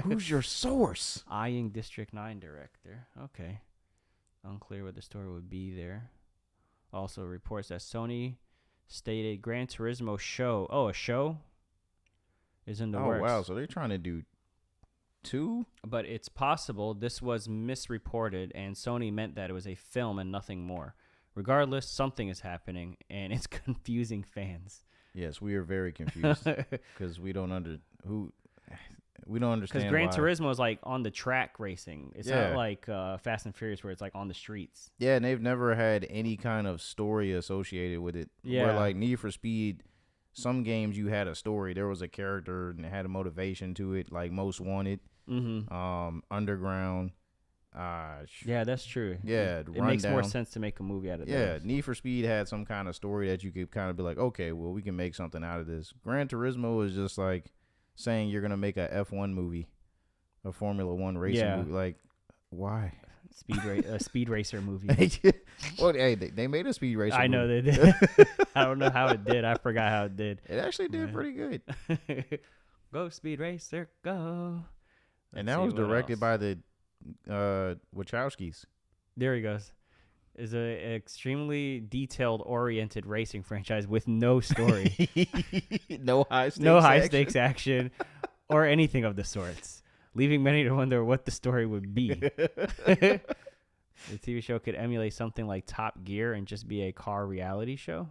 Who's your source? Eyeing District 9 director. Okay. Unclear what the story would be there. Also reports that Sony stated Gran Turismo show. Oh, a show is in the works. Oh, wow. So they're trying to do 2? But it's possible this was misreported and Sony meant that it was a film and nothing more. Regardless, something is happening and it's confusing fans. Yes, we are very confused because we don't understand. Because Gran Turismo is like on the track racing. It's not like Fast and Furious where it's like on the streets. Yeah, and they've never had any kind of story associated with it. Yeah. Where like Need for Speed, some games you had a story. There was a character and it had a motivation to it, like Most Wanted, Underground. Yeah, that's true. Yeah, it makes more sense to make a movie out of that. Yeah, Need for Speed had some kind of story that you could kind of be like, okay, well, we can make something out of this. Gran Turismo is just like saying you're going to make a F1 movie, a Formula 1 racing movie. Like, why? Speed racer movie. Well, hey, they made a Speed racer I know movie. they did. I don't know how it did. I forgot how it did. It actually did pretty good. Go Speed Racer, go. And that was directed by the Wachowskis. There he goes. Is an extremely detailed oriented racing franchise with no story. No high stakes action or anything of the sorts, leaving many to wonder what the story would be. The TV show could emulate something like Top Gear and just be a car reality show.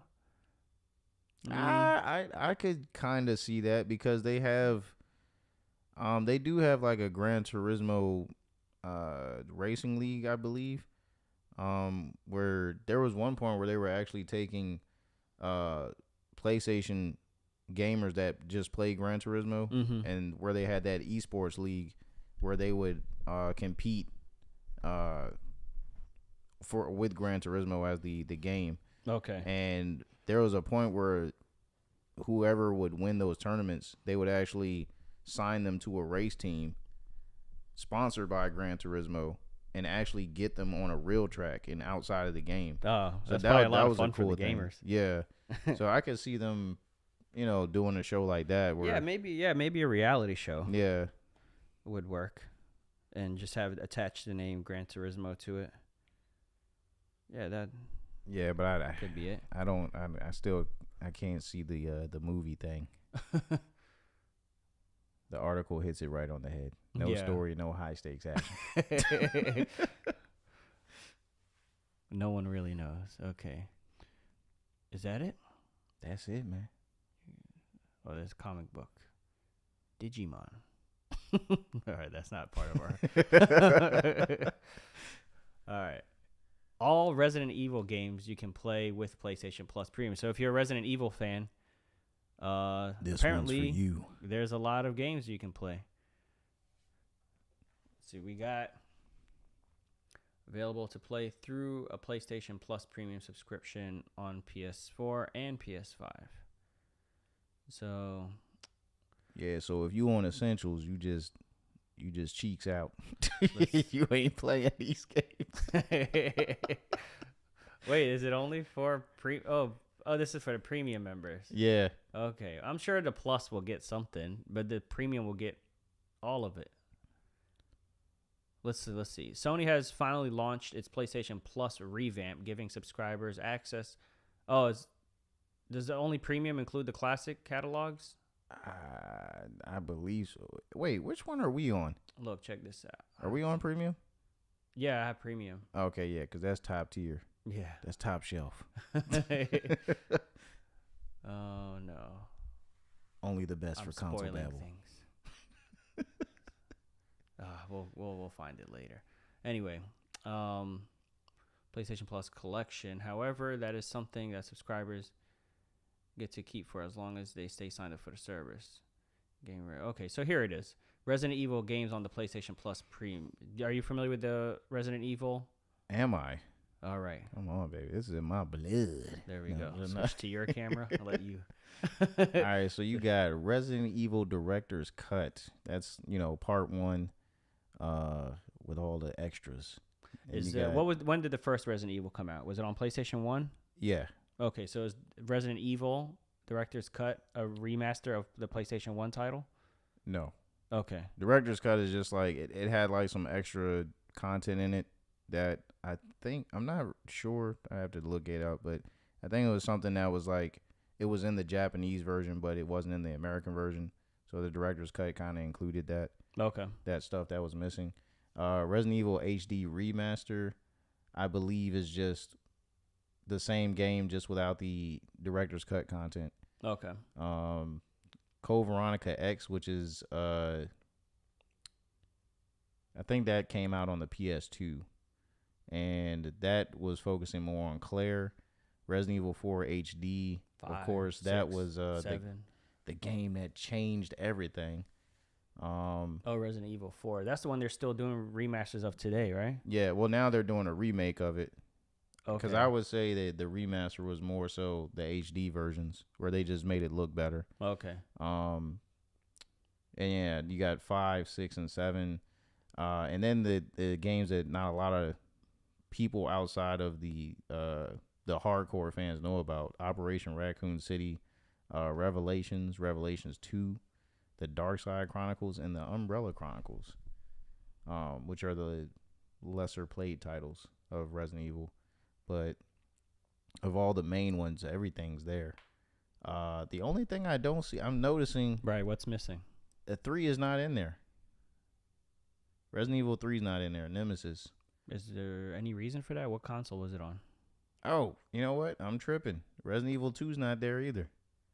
I could kind of see that because they do have like a Gran Turismo racing league, I believe. Where there was one point where they were actually taking PlayStation gamers that just play Gran Turismo, and where they had that esports league where they would compete with Gran Turismo as the game. Okay. And there was a point where whoever would win those tournaments, they would actually sign them to a race team sponsored by Gran Turismo and actually get them on a real track and outside of the game. Oh, so that's that, probably a lot that of was fun a cool for the thing. gamers. Yeah. So I could see them, doing a show like that. Where, maybe a reality show yeah. would work, and just have attached the name Gran Turismo to it. Yeah, that. Yeah, but I could be it. I can't see the movie thing. The article hits it right on the head. No story, no high stakes action. No one really knows. Okay. Is that it? That's it, man. Oh, there's a comic book. Digimon. All right, that's not part of our. All right. All Resident Evil games you can play with PlayStation Plus Premium. So if you're a Resident Evil fan, this apparently one's for you. There's a lot of games you can play. Let's see, we got available to play through a PlayStation Plus Premium subscription on PS4 and PS5. So yeah, so if you want essentials, you just cheeks out. You ain't playing these games. Wait, is it only for Oh, this is for the premium members. Yeah. Okay. I'm sure the Plus will get something, but the premium will get all of it. Let's see. Sony has finally launched its PlayStation Plus revamp, giving subscribers access. Does the only premium include the classic catalogs? I believe so. Wait, which one are we on? Look, check this out. Are we on premium? Yeah, I have premium. Okay, yeah, because that's top tier. Yeah. That's top shelf. Oh, no. Only the best for console babble. Things. We'll find it later. Anyway, PlayStation Plus collection. However, that is something that subscribers get to keep for as long as they stay signed up for the service. Okay, so here it is. Resident Evil games on the PlayStation Plus Premium. Are you familiar with the Resident Evil? Am I? All right. Come on, baby. This is in my blood. There we go. Switch to your camera. I'll let you. All right, so you got Resident Evil Director's Cut. That's, part 1 with all the extras. When did the first Resident Evil come out? Was it on PlayStation 1? Yeah. Okay, so is Resident Evil Director's Cut a remaster of the PlayStation 1 title? No. Okay. Director's Cut is just like it had like some extra content in it that I'm not sure. I have to look it up, but I think it was something that was like it was in the Japanese version, but it wasn't in the American version. So the Director's Cut kind of included that. Okay. That stuff that was missing. Resident Evil HD Remaster, I believe, is just the same game, just without the Director's Cut content. Okay. Code Veronica X, which is I think that came out on the PS2, and that was focusing more on Claire. Resident Evil 4 HD, 5, of course, 6, that was 7. the game that changed everything. Resident Evil 4. That's the one they're still doing remasters of today, right? Yeah, well, now they're doing a remake of it. Because Okay. I would say that the remaster was more so the HD versions, where they just made it look better. Okay. And yeah, you got 5, 6, and 7. And then the games that not a lot of people outside of the hardcore fans know about: Operation Raccoon City, Revelations 2, the Dark Side Chronicles, and the Umbrella Chronicles, which are the lesser played titles of Resident Evil. But of all the main ones, everything's there. The only thing I don't see, I'm noticing. Right, what's missing? The 3 is not in there. Resident Evil 3 is not in there. Nemesis. Is there any reason for that? What console was it on? Oh, you know what? I'm tripping. Resident Evil 2 is not there either.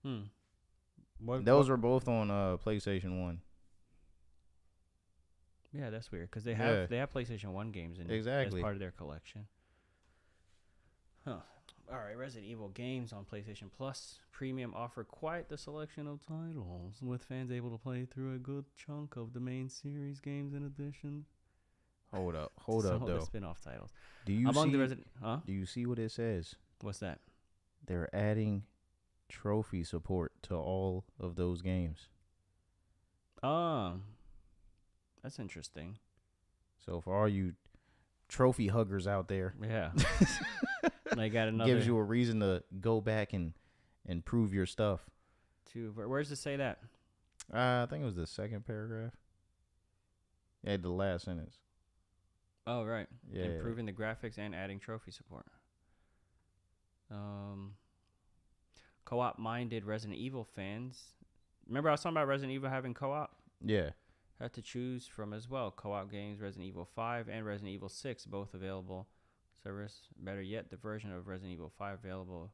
Those are both on PlayStation 1. Yeah, that's weird because they Yeah. have PlayStation 1 games in Exactly. as part of their collection. Huh. All right, Resident Evil games on PlayStation Plus Premium offer quite the selection of titles, with fans able to play through a good chunk of the main series games in addition Hold up to some of though. the spin-off titles. Do you Among see? the Resident, Do you see what it says? what's that? They're adding trophy support to all of those games. That's interesting. So for all you trophy huggers out there, Yeah. They got another. gives you a reason to go back and prove your stuff. Where's it say that? I think it was the second paragraph. Yeah, the last sentence. Oh, right. Yeah. Improving the graphics and adding trophy support. Co-op minded Resident Evil fans. Remember I was talking about Resident Evil having co-op? Yeah. Had to choose from as well. Co-op games Resident Evil 5 and Resident Evil 6 both available. Service. Better yet, the version of Resident Evil 5 available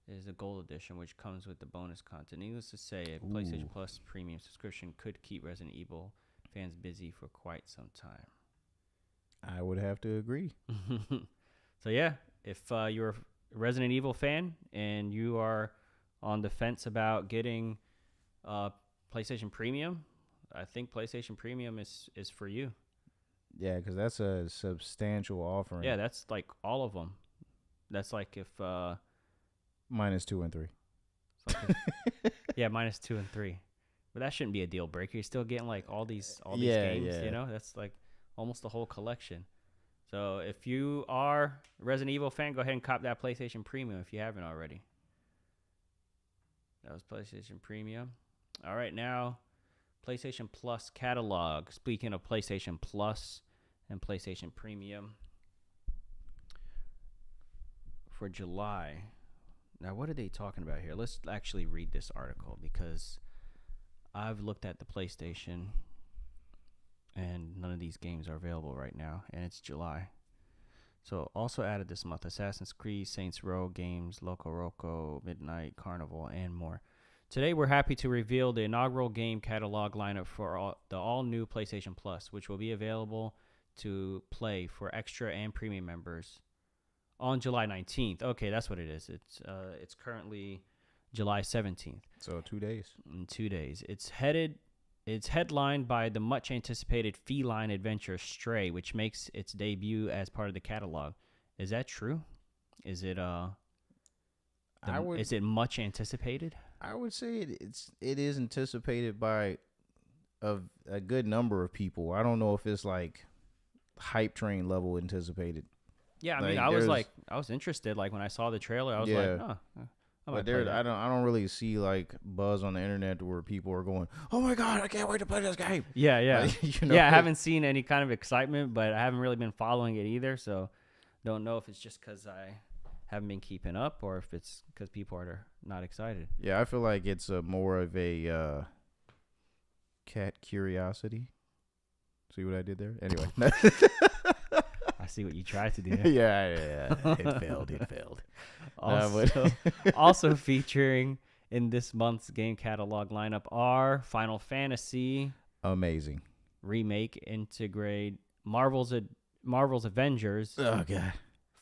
is the Gold Edition, which comes with the bonus content. Needless to say, a PlayStation Plus premium subscription could keep Resident Evil fans busy for quite some time. I would have to agree. So yeah, if you're a Resident Evil fan and you are on the fence about getting PlayStation Premium, I think PlayStation Premium is for you. Yeah, because that's a substantial offering. Yeah, that's like all of them. That's like if minus 2 and 3. yeah, minus 2 and 3. But that shouldn't be a deal breaker. You're still getting like all these games. Yeah. You know, that's like almost the whole collection. So if you are a Resident Evil fan, go ahead and cop that PlayStation Premium if you haven't already. That was PlayStation Premium. All right, now PlayStation Plus catalog. Speaking of PlayStation Plus and PlayStation Premium for July. Now, what are they talking about here? Let's actually read this article because I've looked at the PlayStation and none of these games are available right now, and it's July. So also added this month, Assassin's Creed, Saints Row games, Loco Roco, Midnight Carnival, and more. Today, we're happy to reveal the inaugural game catalog lineup for the all-new PlayStation Plus, which will be available to play for extra and premium members on July 19th. Okay, that's what it is. It's currently July 17th. So 2 days. In 2 days. It's headlined by the much-anticipated feline adventure Stray, which makes its debut as part of the catalog. Is that true? Is it is it much anticipated? I would say it is anticipated by a good number of people. I don't know if it's like hype train level anticipated. Yeah, I mean, I was interested. Like when I saw the trailer, I was like, oh. But I don't really see like buzz on the internet where people are going, "Oh my god, I can't wait to play this game." Yeah. Like, Yeah, I haven't seen any kind of excitement, but I haven't really been following it either. So, don't know if it's just because I haven't been keeping up or if it's because people are not excited. Yeah, I feel like it's more of a cat curiosity. See what I did there? Anyway. I see what you tried to do there. Yeah. It failed. Also featuring in this month's game catalog lineup are Final Fantasy amazing remake, integrate Marvel's Avengers. Oh god.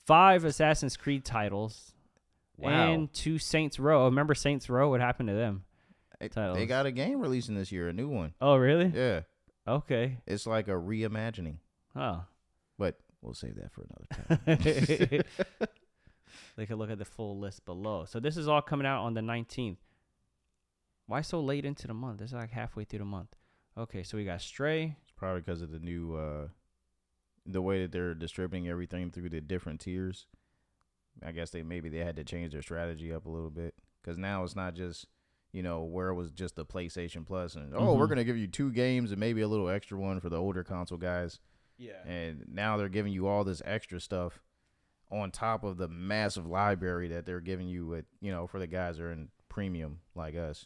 5 Assassin's Creed titles. Wow. And 2 Saints Row. Remember Saints Row? What happened to them? They got a game releasing this year, a new one. Oh, really? Yeah. Okay. It's like a reimagining. Oh. But we'll save that for another time. They could look at the full list below. So this is all coming out on the 19th. Why so late into the month? This is like halfway through the month. Okay, so we got Stray. It's probably because of the new, the way that they're distributing everything through the different tiers. I guess they had to change their strategy up a little bit. Because now it's not just, where it was just the PlayStation Plus and, we're going to give you 2 games and maybe a little extra one for the older console guys. Yeah. And now they're giving you all this extra stuff on top of the massive library that they're giving you with, for the guys that are in premium like us.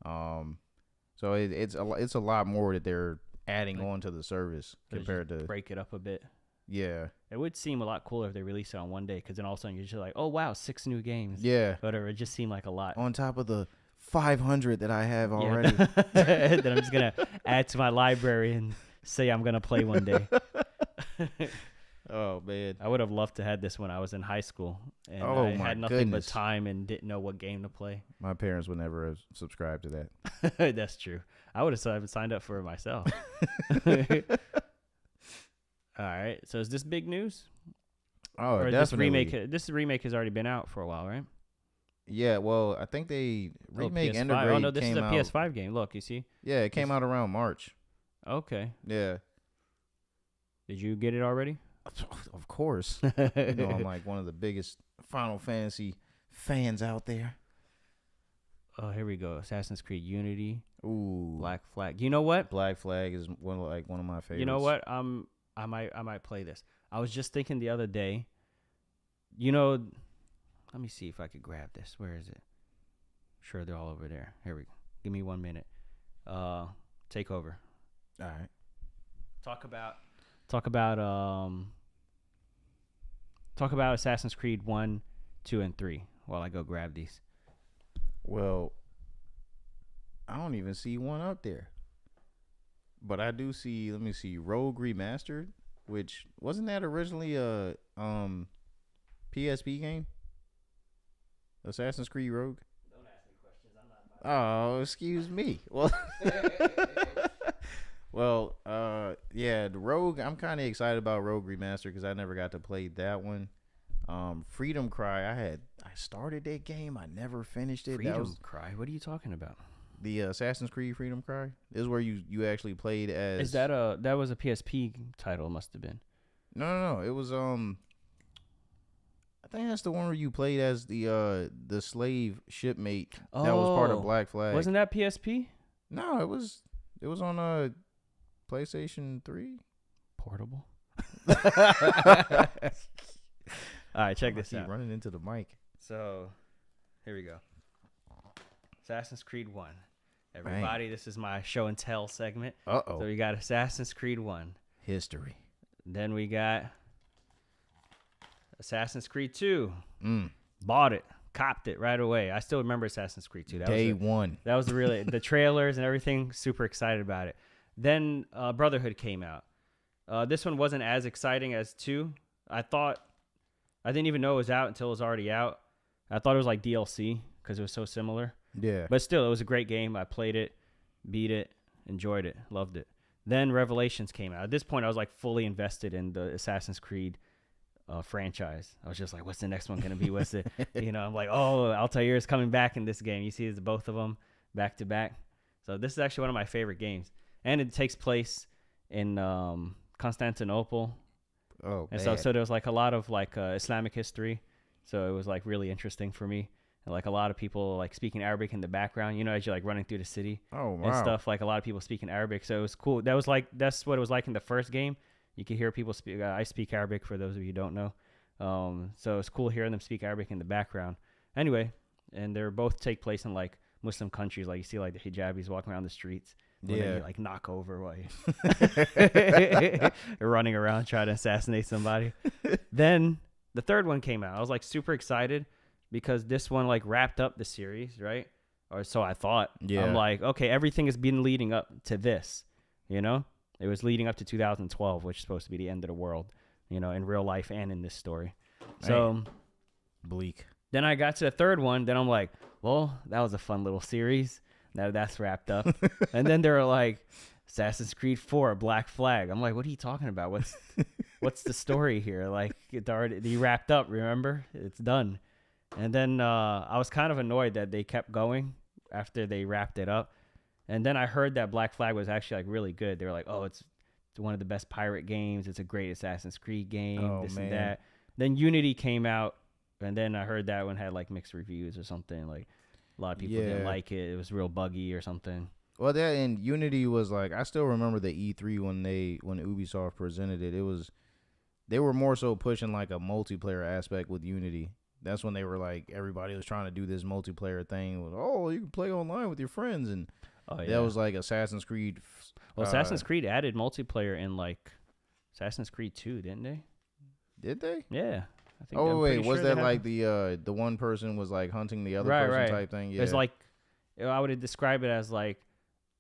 So it's a lot more that they're adding on to the service compared to break it up a bit. Yeah. It would seem a lot cooler if they released it on one day, because then all of a sudden you're just like, oh wow, 6 new games. Yeah. Whatever. It just seemed like a lot. On top of the 500 that I have already. That I'm just gonna add to my library and say I'm gonna play one day. Oh man, I would have loved to have this when I was in high school, and Oh, I my had nothing goodness. but time and didn't know what game to play. my parents would never have subscribed to that. That's true. I would have signed up for it myself. All right. So is this big news? Oh, Or definitely. this remake has already been out for a while, right? Yeah, well, I think they remake PS5. Intergrade Oh no, this is came a out. PS5 game. Look, you see? Yeah, it came out around March. Okay. Yeah, Did you get it already? of course. You know, I'm like one of the biggest Final Fantasy fans out there. Oh, here we go. Assassin's Creed Unity, Ooh, Black Flag. You know what? Black Flag is one of my favorites. You know what? I might play this. I was just thinking the other day. You know, let me see if I could grab this. Where is it? Sure, they're all over there. Here we go. Give me 1 minute. Take over. All right. Talk about Assassin's Creed 1, 2, and 3 while I go grab these. Well, I don't even see one up there. But I do see, let me see, Rogue Remastered, which wasn't that originally a PSP game? Assassin's Creed Rogue? Don't ask me questions. I'm not Oh, excuse me. Well, yeah, the Rogue, I'm kind of excited about Rogue Remastered because I never got to play that one. Freedom Cry, I started that game. I never finished it. That was Cry. What are you talking about? the Assassin's Creed Freedom Cry. This is where you actually played as. Is that that was a PSP title? Must have been. No. It was I think that's the one where you played as the slave shipmate that was part of Black Flag. Wasn't that PSP? No, it was on PlayStation 3. Portable. All right, check this Keep out. running into the mic. So, here we go. Assassin's Creed 1. Everybody, This is my show and tell segment. Uh-oh. So we got Assassin's Creed 1. History. Then we got Assassin's Creed 2. Mm. Bought it. Copped it right away. I still remember Assassin's Creed 2. Day one. That was really the trailers and everything. Super excited about it. Then Brotherhood came out. This one wasn't as exciting as 2. I didn't even know it was out until it was already out. I thought it was like DLC because it was so similar. Yeah. But still, it was a great game. I played it, beat it, enjoyed it, loved it. Then Revelations came out. At this point, I was like fully invested in the Assassin's Creed franchise. I was just like, what's the next one going to be? What's it? I'm like, oh, Altair is coming back in this game. You see, it's both of them back to back. So this is actually one of my favorite games. And it takes place in Constantinople. Oh, and bad. so there was like a lot of like Islamic history. So it was like really interesting for me. And like a lot of people like speaking Arabic in the background, as you're like running through the city Oh, wow. and stuff. Like a lot of people speaking Arabic. So it was cool. That's what it was like in the first game. You could hear people speak. I speak Arabic for those of you who don't know. So it's cool hearing them speak Arabic in the background. Anyway, and they're both take place in like Muslim countries. Like you see like the hijabis walking around the streets. When you like knock over while you're running around trying to assassinate somebody. Then the third one came out. I was like super excited because this one like wrapped up the series, right? Or so I thought. Yeah. I'm like, okay, everything has been leading up to this, It was leading up to 2012, which is supposed to be the end of the world, in real life and in this story. So bleak. then I got to the third one. Then I'm like, well, that was a fun little series. Now that's wrapped up. And then they were like, Assassin's Creed 4, Black Flag. I'm like, what are you talking about? What's the story here? Like, it already wrapped up, remember? It's done. And then I was kind of annoyed that they kept going after they wrapped it up. And then I heard that Black Flag was actually like really good. They were like, oh, it's one of the best pirate games. It's a great Assassin's Creed game, and that. Then Unity came out, and then I heard that one had like mixed reviews or something. Like a lot of people didn't like it. It was real buggy or something. Well, that and Unity was like, I still remember the E3 when Ubisoft presented it. They were more so pushing like a multiplayer aspect with Unity. That's when they were like, everybody was trying to do this multiplayer thing. You can play online with your friends, and that was like Assassin's Creed. Well, Assassin's Creed added multiplayer in like Assassin's Creed 2, didn't they? Did they? Yeah. I think Oh wait, was that like the one person was like hunting the other person type thing? Yeah. I would describe it as like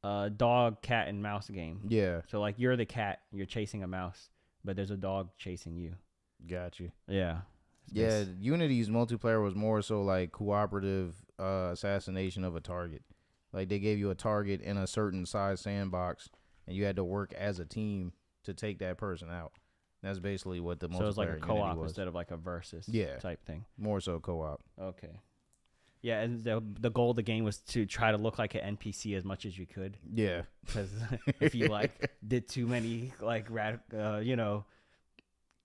a dog, cat, and mouse game. Yeah, So like you're the cat, you're chasing a mouse, but there's a dog chasing you. got you. Yeah. Yeah, Unity's multiplayer was more so like cooperative assassination of a target. Like they gave you a target in a certain size sandbox, and you had to work as a team to take that person out. That's basically what the multiplayer. So it's like a co-op was. instead of like a versus type thing. More so co-op. Okay. Yeah, and the goal of the game was to try to look like an NPC as much as you could. Yeah, because if you like did too many like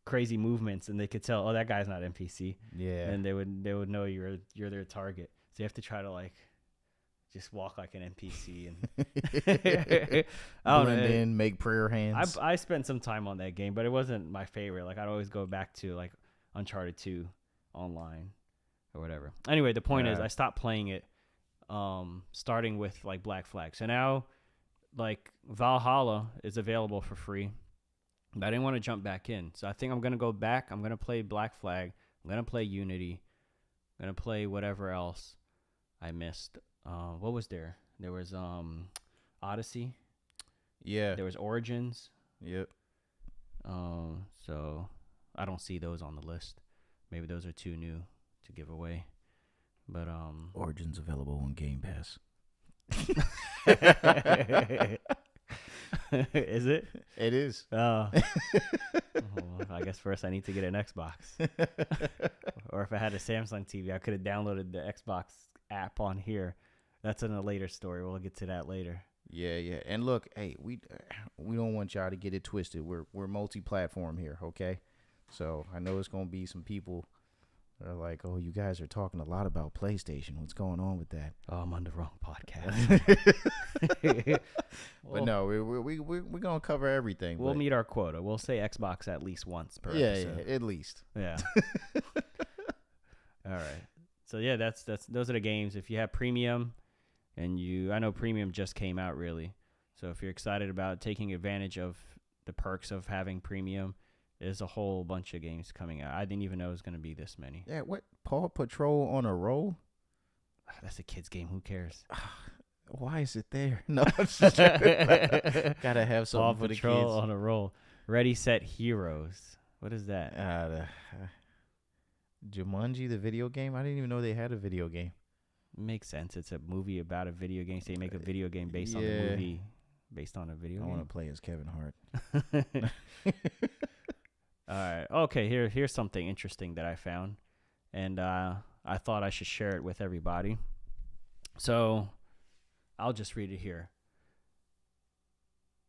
crazy movements, and they could tell, oh, that guy's not NPC. Yeah, and they would know you're their target. So you have to try to like just walk like an NPC and blend in, make prayer hands. I spent some time on that game, but it wasn't my favorite. Like I'd always go back to like Uncharted 2 online or whatever. Anyway, the point is I stopped playing it starting with like Black Flag. So now like Valhalla is available for free. But I didn't want to jump back in. So I think I'm going to go back. I'm going to play Black Flag. I'm going to play Unity. I'm going to play whatever else I missed. What was there? There was Odyssey. Yeah. There was Origins. Yep. So I don't see those on the list. Maybe those are too new to give away. But Origins available on Game Pass. Is it? It is. Oh, I guess first I need to get an Xbox. Or if I had a Samsung TV, I could have downloaded the Xbox app on here. That's in a later story. We'll get to that later. Yeah. And look, hey, we don't want y'all to get it twisted. We're multi-platform here, okay? So I know it's gonna be some people that are like, oh, you guys are talking a lot about PlayStation. What's going on with that? Oh, I'm on the wrong podcast. But no, we're gonna cover everything. We'll meet our quota. We'll say Xbox at least once per Yeah, episode. at least. Yeah. All right. So yeah, that's those are the games. If you have premium, and I know premium just came out really. So if you're excited about taking advantage of the perks of having premium, there's a whole bunch of games coming out. I didn't even know it was going to be this many. Yeah, what? Paw Patrol on a roll? That's a kid's game. Who cares? Why is it there? No, gotta have something Paw for the Patrol kids. on a roll. Ready, Set, Heroes. What is that? Jumanji, the video game? I didn't even know they had a video game. Makes sense. It's a movie about a video game. So they make a video game based on the movie, based on a video game. I want to play as Kevin Hart. All right. Okay. Here's something interesting that I found, and I thought I should share it with everybody. So, I'll just read it here.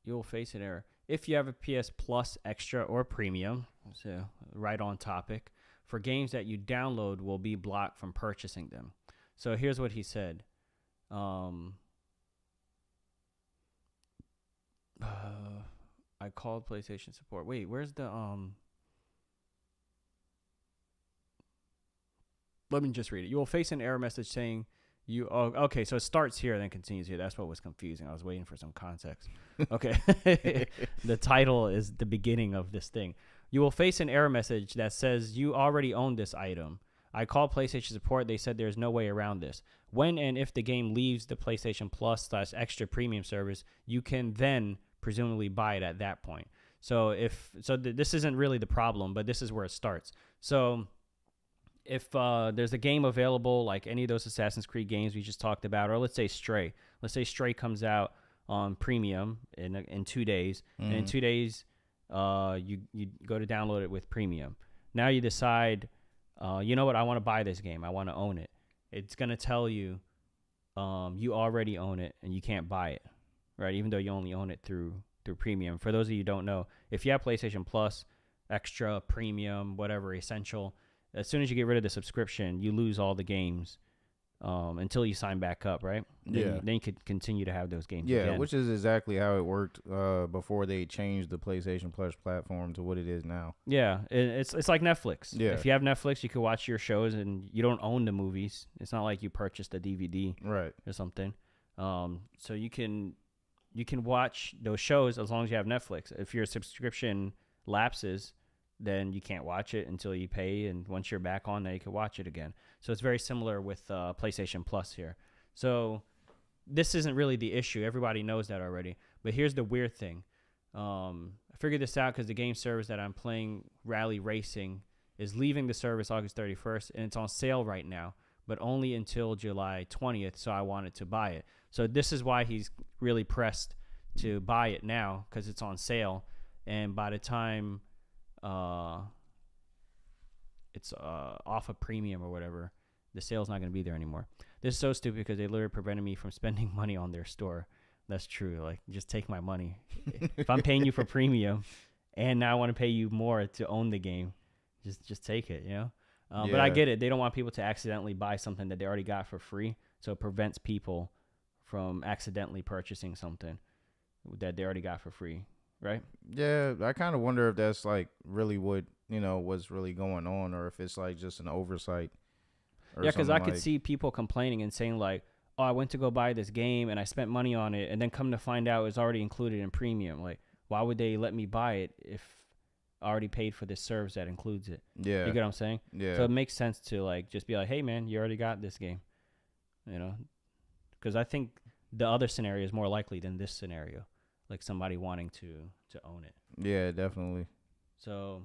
You'll face an error if you have a PS Plus Extra or Premium. So, right on topic. For games that you download will be blocked from purchasing them. So here's what he said. I called PlayStation support. Wait, where's the Let me just read it. You will face an error message saying okay, so it starts here and then continues here. That's what was confusing. I was waiting for some context. Okay. The title is the beginning of this thing. You will face an error message that says you already own this item. I called PlayStation support. They said there's no way around this. When and if the game leaves the PlayStation Plus / Extra Premium service, you can then presumably buy it at that point. So this isn't really the problem, but this is where it starts. So if there's a game available, like any of those Assassin's Creed games we just talked about, or let's say Stray. Let's say Stray comes out on Premium in 2 days, and in 2 days, you go to download it with Premium. Now you decide, you know what, I want to buy this game. I want to own it. It's going to tell you you already own it and you can't buy it, right? Even though you only own it through Premium. For those of you who don't know, if you have PlayStation Plus, Extra, Premium, whatever, Essential, as soon as you get rid of the subscription, you lose all the games until you sign back up, right? Then you could continue to have those games again. Which is exactly how it worked before they changed the PlayStation Plus platform to what it is now. Yeah, it's like Netflix. Yeah. If you have Netflix, you can watch your shows and you don't own the movies. It's not like you purchased a DVD right or something. So you can watch those shows as long as you have Netflix. If your subscription lapses, then you can't watch it until you pay, and once you're back on there, you can watch it again. So it's very similar with PlayStation Plus here. So this isn't really the issue. Everybody knows that already. But here's the weird thing. I figured this out because the game service that I'm playing, Rally Racing, is leaving the service August 31st, and it's on sale right now, but only until July 20th, so I wanted to buy it. So this is why he's really pressed to buy it now, because it's on sale, and by the time it's off a premium or whatever, the sale's not going to be there anymore. This is so stupid because they literally prevented me from spending money on their store. That's true. Like, just take my money. If I'm paying you for premium and now I want to pay you more to own the game, just take it, you know? But I get it. They don't want people to accidentally buy something that they already got for free. So it prevents people from accidentally purchasing something that they already got for free, right? Yeah, I kind of wonder if that's like really what, what's really going on, or if it's like just an oversight. Yeah, because I could see people complaining and saying like, oh, I went to go buy this game and I spent money on it, and then come to find out it's already included in premium. Like, why would they let me buy it if I already paid for this service that includes it? Yeah. You get what I'm saying? Yeah. So it makes sense to like just be like, hey, man, you already got this game, because I think the other scenario is more likely than this scenario, like somebody wanting to own it. Yeah, definitely. So,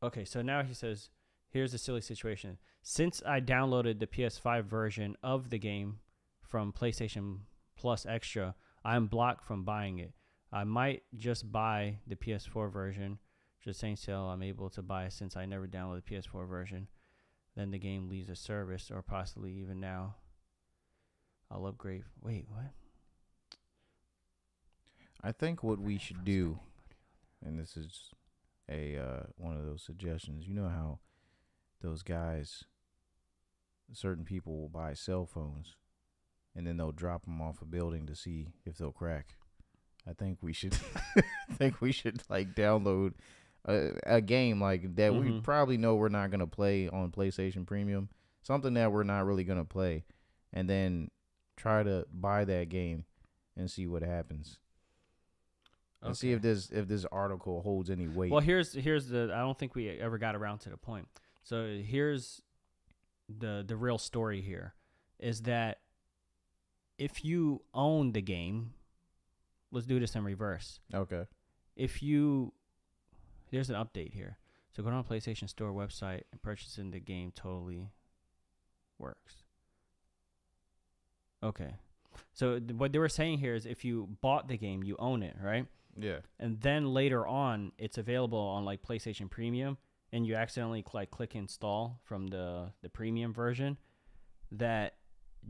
okay, so now he says, here's a silly situation. Since I downloaded the PS5 version of the game from PlayStation Plus Extra, I'm blocked from buying it. I might just buy the PS4 version. Just saying sale I'm able to buy since I never downloaded the PS4 version. Then the game leaves the service, or possibly even now. I'll upgrade. Wait, what? I think what we should do, and this is a one of those suggestions, you know how those guys, certain people will buy cell phones and then they'll drop them off a building to see if they'll crack. I think we should like download a game like that. We probably know we're not going to play on PlayStation Premium, something that we're not really going to play, and then try to buy that game and see what happens. And see if this article holds any weight. Well, here's the, I don't think we ever got around to the point. So here's the real story here, is that if you own the game, let's do this in reverse. Okay. There's an update here. So going on PlayStation Store website and purchasing the game totally works. Okay. So what they were saying here is if you bought the game, you own it, right? Yeah. And then later on, it's available on like PlayStation Premium, and you accidentally click install from the premium version, that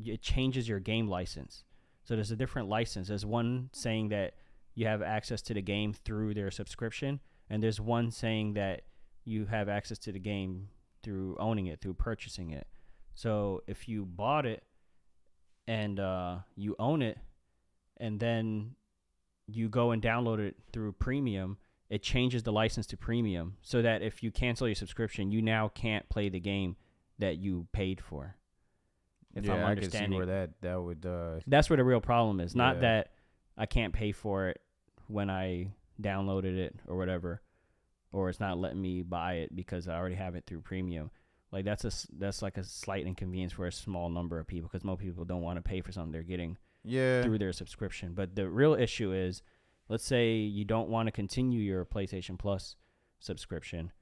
it changes your game license. So there's a different license. There's one saying that you have access to the game through their subscription, and there's one saying that you have access to the game through owning it, through purchasing it. So if you bought it and you own it, and then you go and download it through premium, it changes the license to premium, so that if you cancel your subscription, you now can't play the game that you paid for. If I'm understanding, I can see where that would. That's where the real problem is. Not that I can't pay for it when I downloaded it or whatever, or it's not letting me buy it because I already have it through premium. Like that's like a slight inconvenience for a small number of people, because most people don't want to pay for something they're getting through their subscription. But the real issue is, let's say you don't want to continue your PlayStation Plus subscription,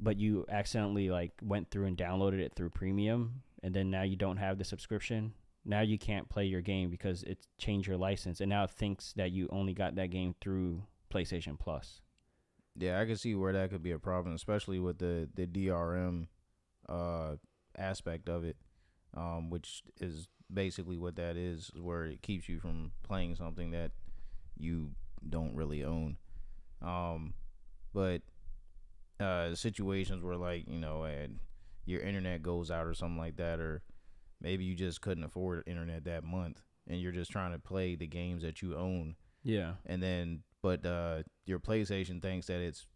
but you accidentally like went through and downloaded it through premium, and then now you don't have the subscription. Now you can't play your game because it changed your license, and now it thinks that you only got that game through PlayStation Plus. Yeah, I can see where that could be a problem, especially with the DRM aspect of it, which is basically what that is, where it keeps you from playing something that you don't really own. But situations where, like, your internet goes out or something like that, or maybe you just couldn't afford internet that month and you're just trying to play the games that you own. Yeah. And then, but your PlayStation thinks that it's,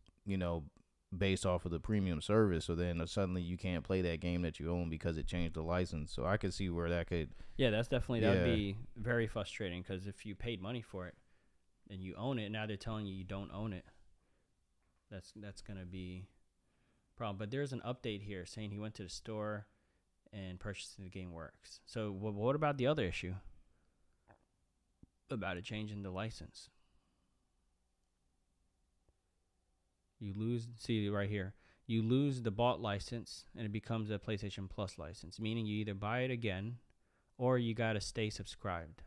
based off of the premium service. So then suddenly you can't play that game that you own because it changed the license. So I could see where that could. Yeah, that's definitely, that would be very frustrating, because if you paid money for it and you own it, now they're telling you don't own it. That's going to be a problem. But there's an update here saying he went to the store and purchasing the game works. So what about the other issue about it changing the license? You lose, see right here, you lose the bought license and it becomes a PlayStation Plus license, meaning you either buy it again or you got to stay subscribed.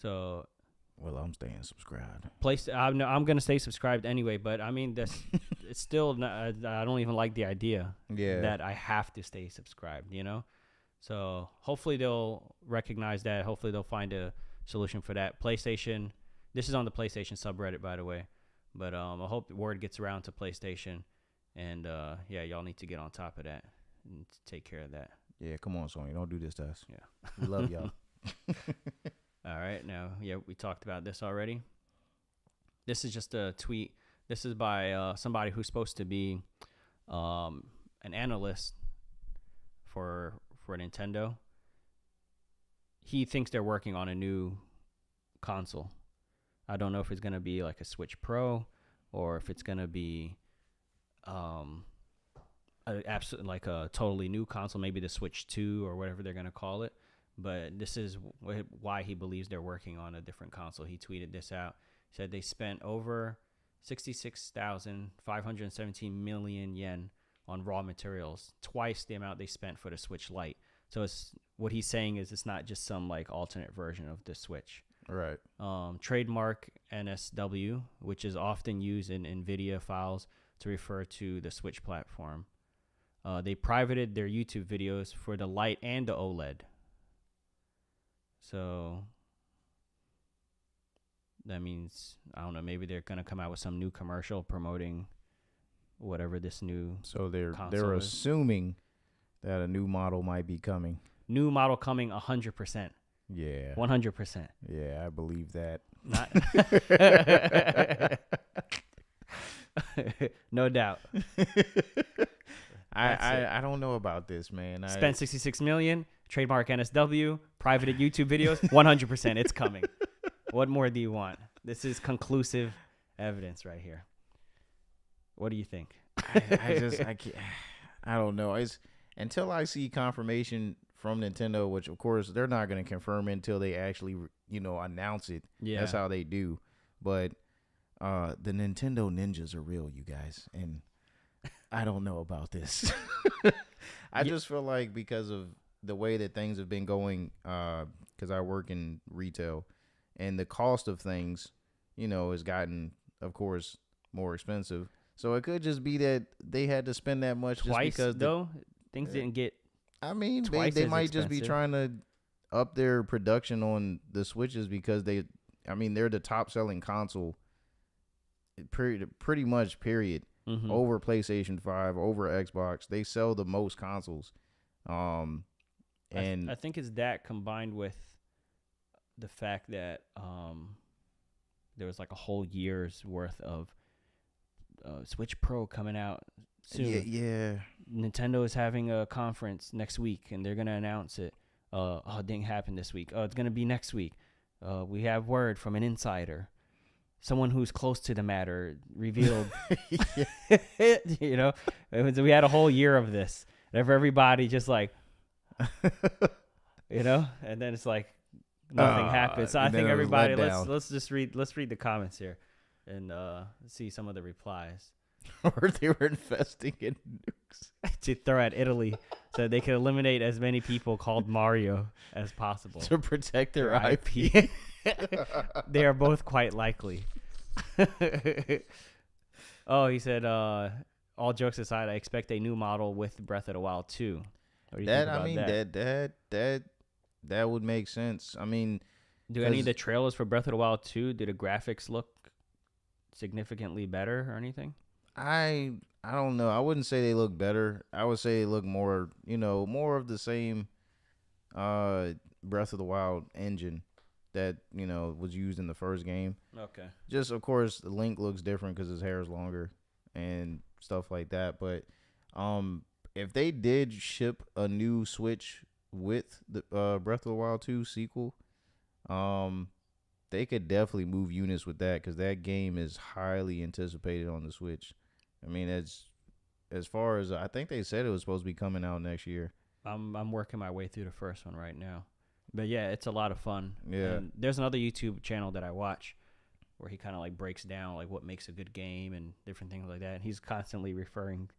So, well, I'm staying subscribed. I'm going to stay subscribed anyway, but I mean, it's still not, I don't even like the idea that I have to stay subscribed, you know? So hopefully they'll recognize that. Hopefully they'll find a solution for that. PlayStation, this is on the PlayStation subreddit, by the way. But I hope the word gets around to PlayStation. And, y'all need to get on top of that and take care of that. Yeah, come on, Sony. Don't do this to us. Yeah. We love y'all. All right. Now, we talked about this already. This is just a tweet. This is by somebody who's supposed to be an analyst for Nintendo. He thinks they're working on a new console. I don't know if it's going to be like a Switch Pro or if it's going to be like a totally new console, maybe the Switch 2 or whatever they're going to call it. But this is why he believes they're working on a different console. He tweeted this out. He said they spent over 66,517 million yen on raw materials, twice the amount they spent for the Switch Lite. So what he's saying is it's not just some like alternate version of the Switch. Right. Trademark NSW, which is often used in NVIDIA files to refer to the Switch platform. They privated their YouTube videos for the Lite and the OLED. So that means, I don't know, maybe they're going to come out with some new commercial promoting whatever this new So they're is. assuming that a new model might be coming. New model coming 100%. Yeah. 100%. Yeah, I believe that. Not no doubt. I don't know about this, man. Spent 66 million, trademark NSW, privated YouTube videos, 100%. It's coming. What more do you want? This is conclusive evidence right here. What do you think? I can't. I don't know. It's until I see confirmation from Nintendo, which of course they're not going to confirm it until they actually, announce it. Yeah, that's how they do. But the Nintendo ninjas are real, you guys, and I don't know about this. I just feel like because of the way that things have been going, because I work in retail, and the cost of things, has gotten, of course, more expensive. So it could just be that they had to spend that much twice, just because things didn't get. I mean, twice they as might just be expensive. trying to up their production on the Switches because they're the top selling console. Pretty much, period. Mm-hmm. Over PlayStation 5, over Xbox, they sell the most consoles. And I think it's that combined with the fact that there was like a whole year's worth of Switch Pro coming out soon. Yeah. Nintendo is having a conference next week, and they're going to announce it. It didn't happen this week. It's going to be next week. We have word from an insider. Someone who's close to the matter revealed, we had a whole year of this. And everybody just like, and then it's like nothing happened. So I think everybody, let's read the comments here and see some of the replies. Or they were investing in nukes to throw at Italy so they could eliminate as many people called Mario as possible to protect their IP. They are both quite likely. Oh, he said, all jokes aside, I expect a new model with Breath of the Wild 2. What do you think about that? That would make sense. I mean, do any of the trailers for Breath of the Wild 2, do the graphics look significantly better or anything? I don't know. I wouldn't say they look better. I would say they look more, more of the same Breath of the Wild engine that, was used in the first game. Okay. Just, of course, Link looks different because his hair is longer and stuff like that. But if they did ship a new Switch with the Breath of the Wild 2 sequel, they could definitely move units with that because that game is highly anticipated on the Switch. I mean, as far as I think they said it was supposed to be coming out next year. I'm working my way through the first one right now. But yeah, it's a lot of fun. Yeah. And there's another YouTube channel that I watch where he kind of like breaks down like what makes a good game and different things like that. And he's constantly referring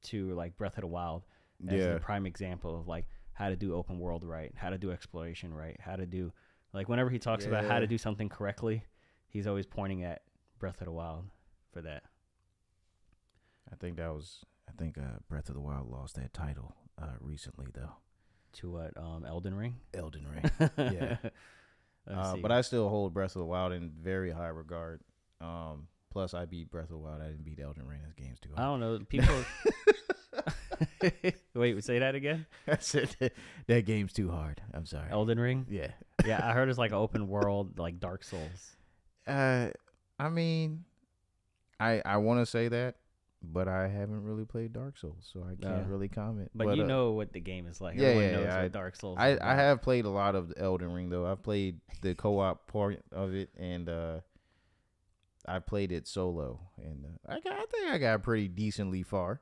to like Breath of the Wild as the prime example of like how to do open world right, how to do exploration right, how to do like whenever he talks about how to do something correctly, he's always pointing at Breath of the Wild for that. I think Breath of the Wild lost that title recently though. To what? Elden Ring? Elden Ring. Yeah. But I still hold Breath of the Wild in very high regard. Plus, I beat Breath of the Wild. I didn't beat Elden Ring. This game's too hard. I don't know. People. Wait, say that again? I said that game's too hard. I'm sorry. Elden Ring? Yeah. Yeah, I heard it's like an open world, like Dark Souls. I mean, I want to say that, but I haven't really played Dark Souls, so I can't really comment. But you know what the game is like. Yeah, Everyone knows what Dark Souls is I have played a lot of Elden Ring, though. I've played the co-op part of it, and I played it solo. And I think I got pretty decently far.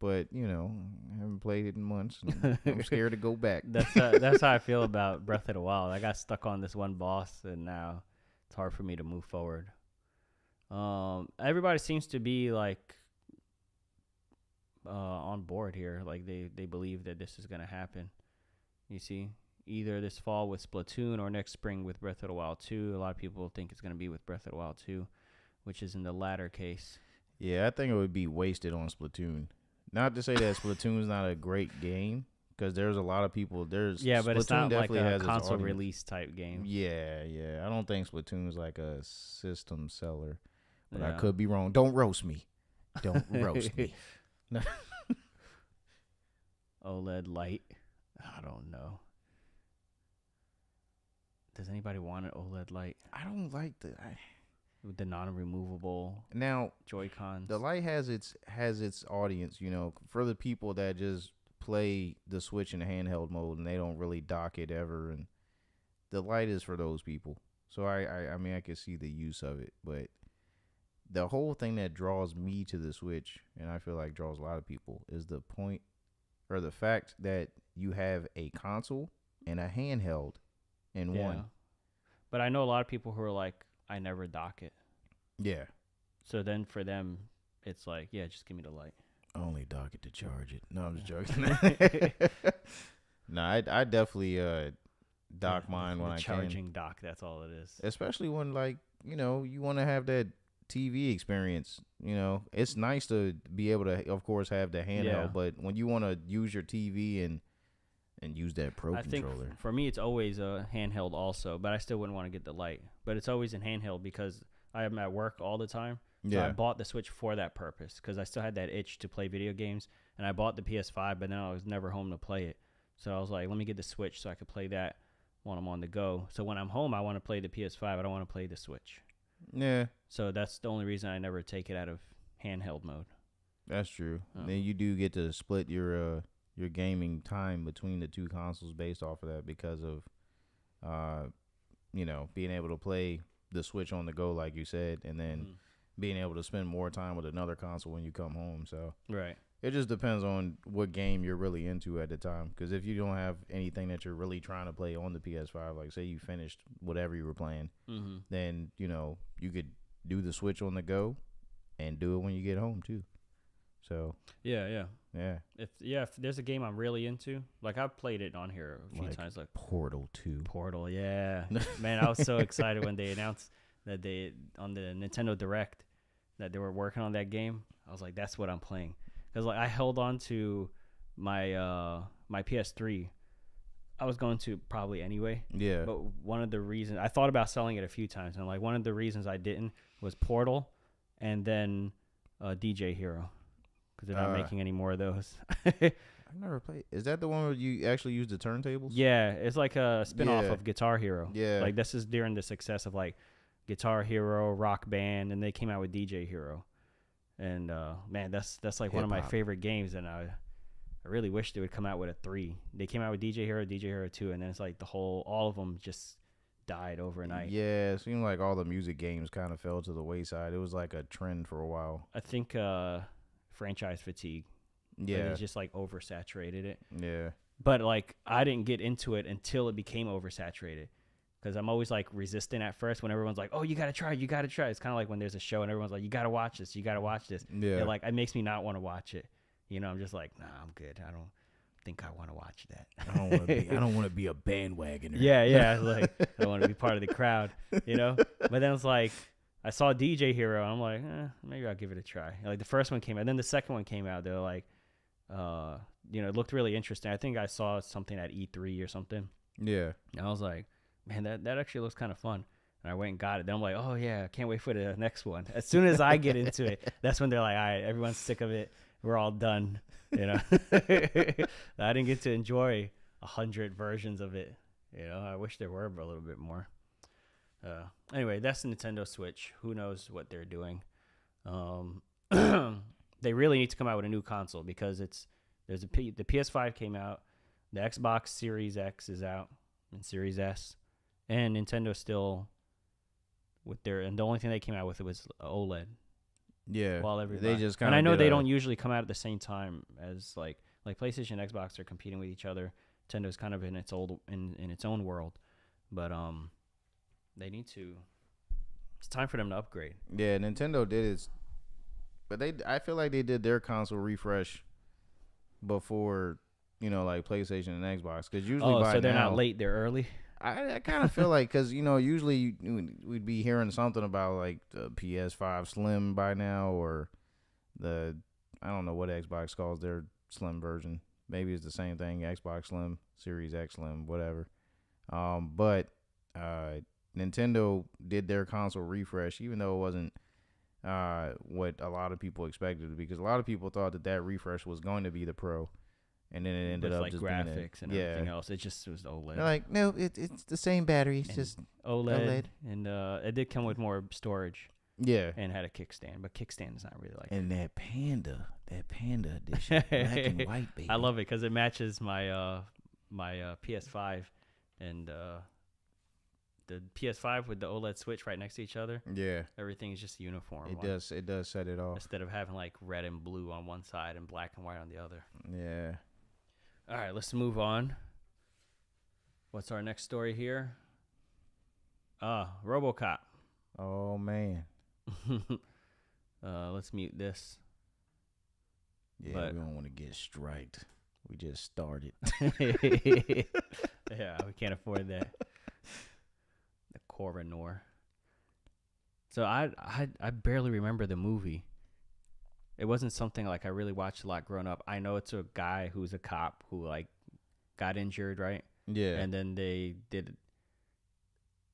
But, you know, I haven't played it in months. And I'm scared to go back. That's how I feel about Breath of the Wild. I got stuck on this one boss, and now it's hard for me to move forward. Everybody seems to be, like, on board here. Like, they believe that this is going to happen. You see? Either this fall with Splatoon or next spring with Breath of the Wild 2. A lot of people think it's going to be with Breath of the Wild 2, which is in the latter case. Yeah, I think it would be wasted on Splatoon. Not to say that Splatoon's not a great game, because there's a lot of people. But Splatoon it's not like a its console audience. release type game. Yeah. I don't think Splatoon's like a system seller, but I Yeah. could be wrong. Don't roast me. Don't roast me. OLED light. I don't know. Does anybody want an OLED light I don't like with the non-removable now. Joy-Cons? The light has its audience, you know, for the people that just play the Switch in handheld mode and they don't really dock it ever, and the light is for those people. So I mean I can see the use of it, but the whole thing that draws me to the Switch, and I feel like draws a lot of people, is the point or the fact that you have a console and a handheld in one. But I know a lot of people who are like, I never dock it. Yeah. So then for them, it's like, yeah, just give me the light. I only dock it to charge it. No, I'm just joking. No, I definitely dock mine when I can. Charging dock, that's all it is. Especially when, like, you know, you want to have that TV experience. You know, it's nice to be able to, of course, have the handheld, but when you want to use your TV and use that Pro controller. Think for me, it's always a handheld also, but I still wouldn't want to get the light. But it's always in handheld because I am at work all the time. So I bought the Switch for that purpose because I still had that itch to play video games. And I bought the PS5, but then I was never home to play it. So I was like, let me get the Switch so I could play that when I'm on the go. So when I'm home, I want to play the PS5. I don't want to play the Switch. Yeah. So that's the only reason I never take it out of handheld mode. That's true. Then you do get to split your gaming time between the two consoles based off of that because of, you know, being able to play the Switch on the go, like you said, and then being able to spend more time with another console when you come home. So Right. it just depends on what game you're really into at the time. Because if you don't have anything that you're really trying to play on the PS5, like say you finished whatever you were playing, then, you know, you could do the Switch on the go and do it when you get home too. So Yeah. yeah. If there's a game I'm really into, like I've played it on here a few times, like Portal 2. Portal, yeah. Man, I was so excited when they announced that they on the Nintendo Direct that they were working on that game. I was like, that's what I'm playing. Because like I held on to my my PS3. I was going to probably anyway. Yeah. But one of the reasons I thought about selling it a few times, and like one of the reasons I didn't was Portal, and then DJ Hero, because they're not making any more of those. I've never played. Is that the one where you actually use the turntables? Yeah, it's like a spin-off Yeah. of Guitar Hero. Yeah. Like this is during the success of like Guitar Hero, Rock Band, and they came out with DJ Hero. And man, that's like one of my Hip-hop. favorite games, and I really wish they would come out with a 3. They came out with DJ Hero 2, and then it's like all of them just died overnight. Yeah, it seemed like all the music games kind of fell to the wayside. It was like a trend for a while. I think franchise fatigue. Yeah. Like, it's just like oversaturated it. Yeah. But like I didn't get into it until it became oversaturated. Because I'm always like resistant at first when everyone's like, "Oh, you gotta try, you gotta try." It's kind of like when there's a show and everyone's like, "You gotta watch this, you gotta watch this." Yeah. Like it makes me not want to watch it. You know, I'm just like, "Nah, I'm good. I don't think I want to watch that." I don't want to be a bandwagoner. Yeah. Like I don't want to be part of the crowd. You know. But then it's like I saw DJ Hero. And I'm like, maybe I'll give it a try. Like the first one came out, and then the second one came out. They're like, it looked really interesting. I think I saw something at E3 or something. Yeah. And I was like, man, that actually looks kind of fun. And I went and got it. Then I'm like, oh, yeah, I can't wait for the next one. As soon as I get into it, that's when they're like, all right, everyone's sick of it. We're all done. You know, I didn't get to enjoy 100 versions of it. You know, I wish there were a little bit more. Anyway, that's the Nintendo Switch. Who knows what they're doing? They really need to come out with a new console because the PS5 came out, the Xbox Series X is out, and Series S. And Nintendo still and the only thing they came out with it was OLED. Yeah. While everybody, they just kind and of I know they don't usually come out at the same time as like PlayStation and Xbox are competing with each other. Nintendo's kind of in its own world, but they need to. It's time for them to upgrade. Yeah, Nintendo did it, but I feel like they did their console refresh before, like PlayStation and Xbox. Because usually, so they're not late; they're early. I kind of feel like because usually we'd be hearing something about like the PS5 Slim by now, or I don't know what Xbox calls their Slim version. Maybe it's the same thing: Xbox Slim, Series X Slim, whatever. But Nintendo did their console refresh, even though it wasn't what a lot of people expected, because a lot of people thought that refresh was going to be the Pro. And then it ended up like just graphics and everything else. It just was OLED. They're like, no, it's the same battery. It's just OLED. And it did come with more storage. Yeah. And had a kickstand, but kickstand is not really like. And that Panda edition, black and white, baby. I love it because it matches my PS5 and the PS5 with the OLED switch right next to each other. Yeah. Everything is just uniform. It does set it off. Instead of having like red and blue on one side and black and white on the other. Yeah. All right, let's move on. What's our next story here? RoboCop. Oh, man. Let's mute this. Yeah, we don't want to get striked. We just started. Yeah, we can't afford that. The Coroner. So I barely remember the movie. It wasn't something like I really watched a lot growing up. I know it's a guy who's a cop who like got injured, right? Yeah. And then they did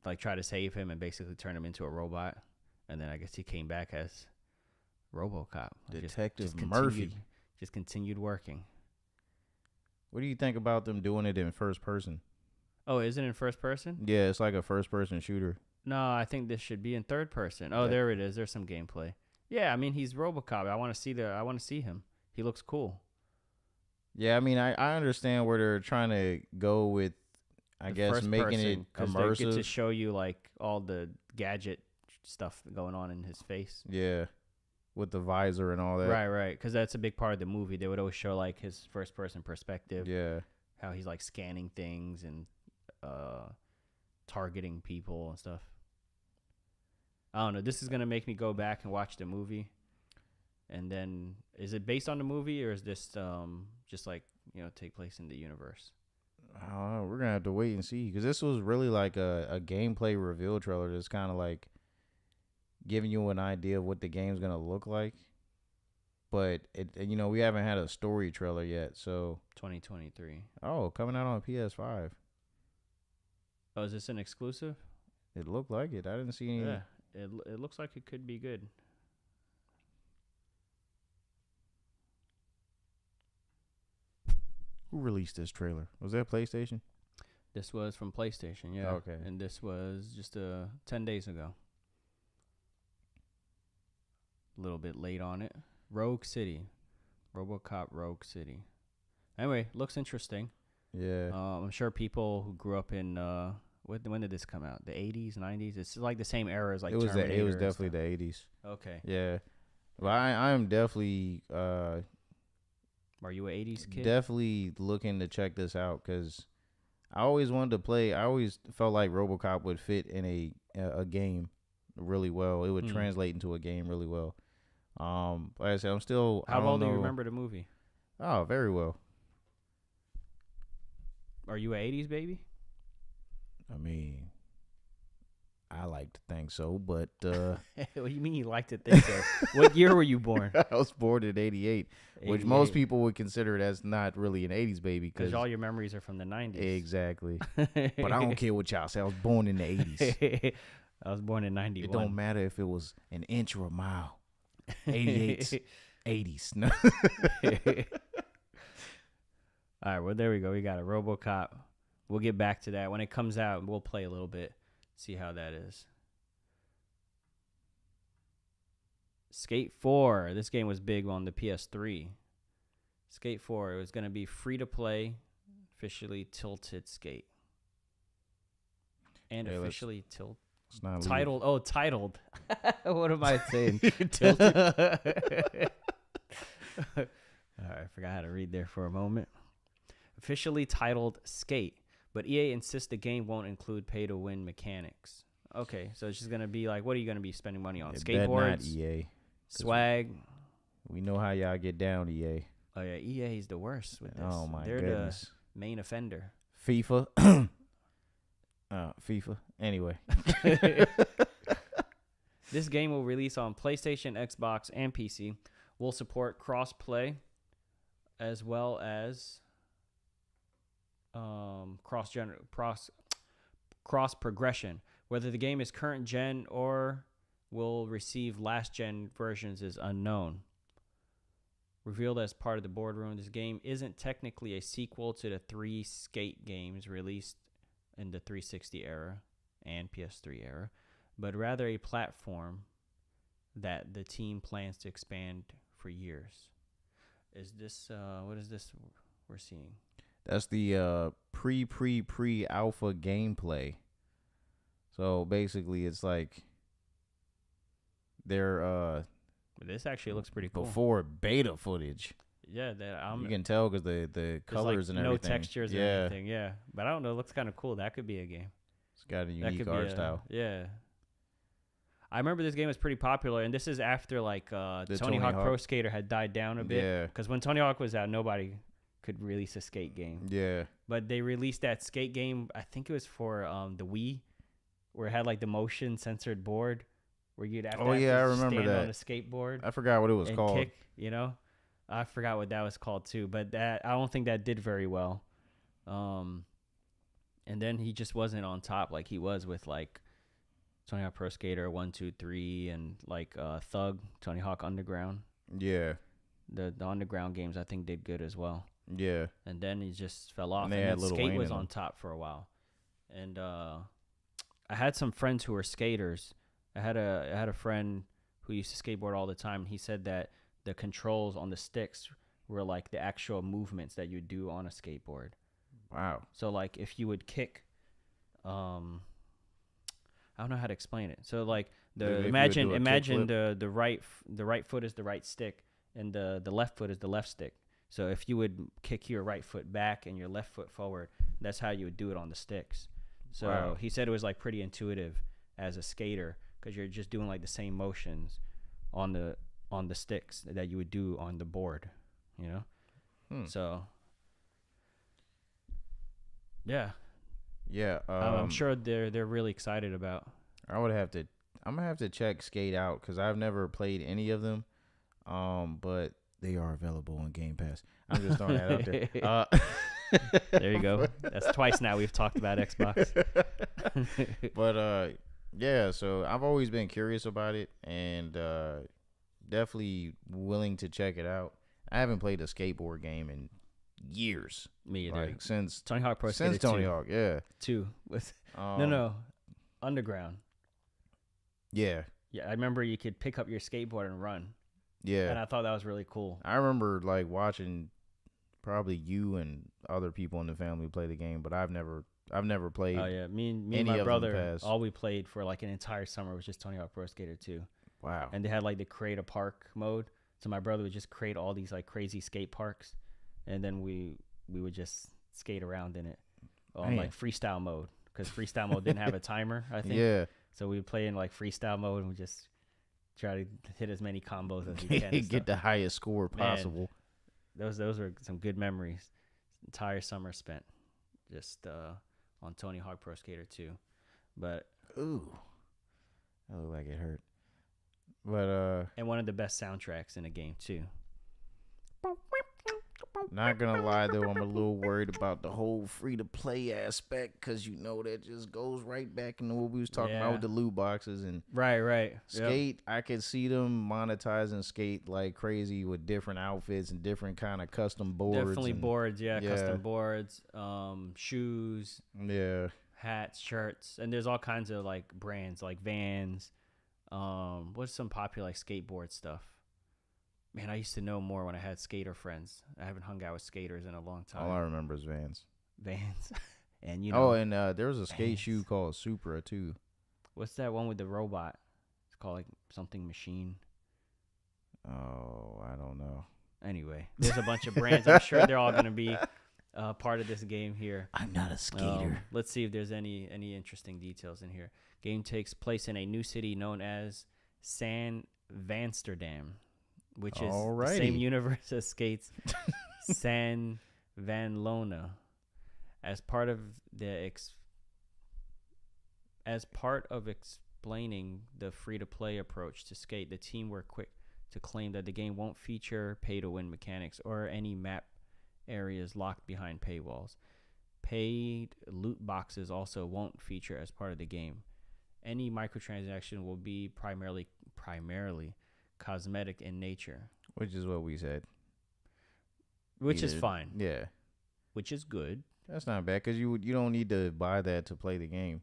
like try to save him and basically turn him into a robot. And then I guess he came back as RoboCop. Detective Murphy. Just continued working. What do you think about them doing it in first person? Oh, is it in first person? Yeah, it's like a first person shooter. No, I think this should be in third person. Oh, there it is. There's some gameplay. Yeah, I mean he's RoboCop. I want to see him. He looks cool. Yeah, I mean I understand where they're trying to go with, I guess, making it immersive. They get to show you like all the gadget stuff going on in his face. Yeah, with the visor and all that. Right. Because that's a big part of the movie. They would always show like his first person perspective. Yeah. How he's like scanning things and targeting people and stuff. I don't know. This is going to make me go back and watch the movie. And then, is it based on the movie or is this just like, take place in the universe? I don't know. We're going to have to wait and see. Because this was really like a gameplay reveal trailer that's kind of like giving you an idea of what the game's going to look like. But, we haven't had a story trailer yet, so. 2023. Oh, coming out on PS5. Oh, is this an exclusive? It looked like it. I didn't see any. Yeah. It looks like it could be good. Who released this trailer? Was that PlayStation? This was from PlayStation, yeah. Okay. And this was just 10 days ago. A little bit late on it. Rogue City. RoboCop Rogue City. Anyway, looks interesting. Yeah. I'm sure people who grew up in when did this come out? The 80s, 90s? It's like the same era as like Terminator. It was definitely the 80s. Okay. Yeah. But I am definitely Are you an 80s kid? definitely looking to check this out because I always wanted to play. I always felt like RoboCop would fit in a game really well. It would translate into a game really well. Like I said, I'm still. How well do you remember the movie? Oh, very well. Are you an 80s baby? I mean, I like to think so, but What do you mean you like to think so? What year were you born? I was born in '88, which most people would consider it as not really an '80s baby because all your memories are from the '90s. Exactly. But I don't care what y'all say. I was born in the '80s. I was born in '91. It don't matter if it was an inch or a mile. 88's 80s. No. All right, well, there we go. We got a RoboCop. We'll get back to that. When it comes out, we'll play a little bit, see how that is. Skate 4. This game was big on the PS3. Skate 4. It was going to be free-to-play, officially tilted skate. And officially titled. Oh, titled. What am I saying? Tilted. All right, I forgot how to read there for a moment. Officially titled Skate, but EA insists the game won't include pay-to-win mechanics. Okay, so it's just going to be like, what are you going to be spending money on? Skateboards? Not EA. Swag? We know how y'all get down, EA. Oh, yeah, EA is the worst with this. Oh, my They're goodness. the main offender. FIFA. FIFA. Anyway. This game will release on PlayStation, Xbox, and PC. Will support cross-play as well as cross progression. Whether the game is current gen or will receive last gen versions is unknown. Revealed as part of the boardroom, this game isn't technically a sequel to the 3 skate games released in the 360 era and PS3 era, but rather a platform that the team plans to expand for years. Is this what is this we're seeing? That's the pre-alpha gameplay. So basically, it's like they're this actually looks pretty cool. Before beta footage. Yeah, you can tell because the colors like and everything. No textures or anything. Yeah, but I don't know. It looks kind of cool. That could be a game. It's got a unique art style. Yeah. I remember this game was pretty popular, and this is after like Tony Hawk Pro Skater had died down a bit. Yeah. Because when Tony Hawk was out, nobody could release a skate game. Yeah. But they released that skate game. I think it was for the Wii, where it had like the motion censored board, where you'd have to, I remember stand that on a skateboard. I forgot what it was and called. Kick, you know, I forgot what that was called too. But that I don't think that did very well. And then he just wasn't on top like he was with like Tony Hawk Pro Skater 1, 2, 3, and like Thug, Tony Hawk Underground. Yeah. The Underground games I think did good as well. Yeah. And then he just fell off. And And they had then Lil skate Wayne was in on them. top for a while. And I had some friends who were skaters. I had a friend who used to skateboard all the time. He said that the controls on the sticks were like the actual movements that you do on a skateboard. Wow. So like if you would kick, I don't know how to explain it. So like imagine the right foot is the right stick and the left foot is the left stick. So if you would kick your right foot back and your left foot forward, that's how you would do it on the sticks. So Wow. he said it was like pretty intuitive as a skater because you're just doing like the same motions on the sticks that you would do on the board, you know? So yeah. Yeah. I'm sure they're really excited about. I'm gonna have to check Skate out because I've never played any of them. But they are available on Game Pass. I'm just throwing that out there. There you go. That's twice now we've talked about Xbox. But yeah, so I've always been curious about it and definitely willing to check it out. I haven't played a skateboard game in years. Me either. Like since Tony Hawk Pro Skater since Tony 2. Hawk, yeah. 2 with no Underground. Yeah. Yeah, I remember you could pick up your skateboard and run. Yeah. And I thought that was really cool. I remember like watching probably you and other people in the family play the game, but I've never played. Oh yeah, me and any my of them brother, past. all we played for like an entire summer was just Tony Hawk Pro Skater 2. Wow. And they had like the create a park mode. So my brother would just create all these like crazy skate parks, and then we would just skate around in it on like freestyle mode, because freestyle mode didn't have a timer, I think. Yeah. So we would play in like freestyle mode and we just try to hit as many combos as we can. Get the highest score possible. Man, those were some good memories. Entire summer spent just on Tony Hawk Pro Skater 2. But ooh, that looked like it hurt. But and one of the best soundtracks in the game too. Not gonna lie though, I'm a little worried about the whole free to play aspect, because you know that just goes right back into what we was talking about with the loot boxes and right. Skate. Yep. I could see them monetizing Skate like crazy with different outfits and different kind of custom boards. Definitely boards, custom boards, shoes, hats, shirts, and there's all kinds of like brands like Vans. What's some popular like skateboard stuff? Man, I used to know more when I had skater friends. I haven't hung out with skaters in a long time. All I remember is Vans. And you know. Oh, and there was a skate shoe called Supra too. What's that one with the robot? It's called like something machine. Oh, I don't know. Anyway, there's a bunch of brands. I'm sure they're all going to be part of this game here. I'm not a skater. Let's see if there's any interesting details in here. Game takes place in a new city known as San Vansterdam, which is the same universe as Skate's San Van Lona. As part of explaining the free-to-play approach to Skate, the team were quick to claim that the game won't feature pay-to-win mechanics or any map areas locked behind paywalls. Paid loot boxes also won't feature as part of the game. Any microtransaction will be primarily cosmetic in nature. Which is what we said. Which is fine. Yeah. Which is good. That's not bad, because you don't need to buy that to play the game.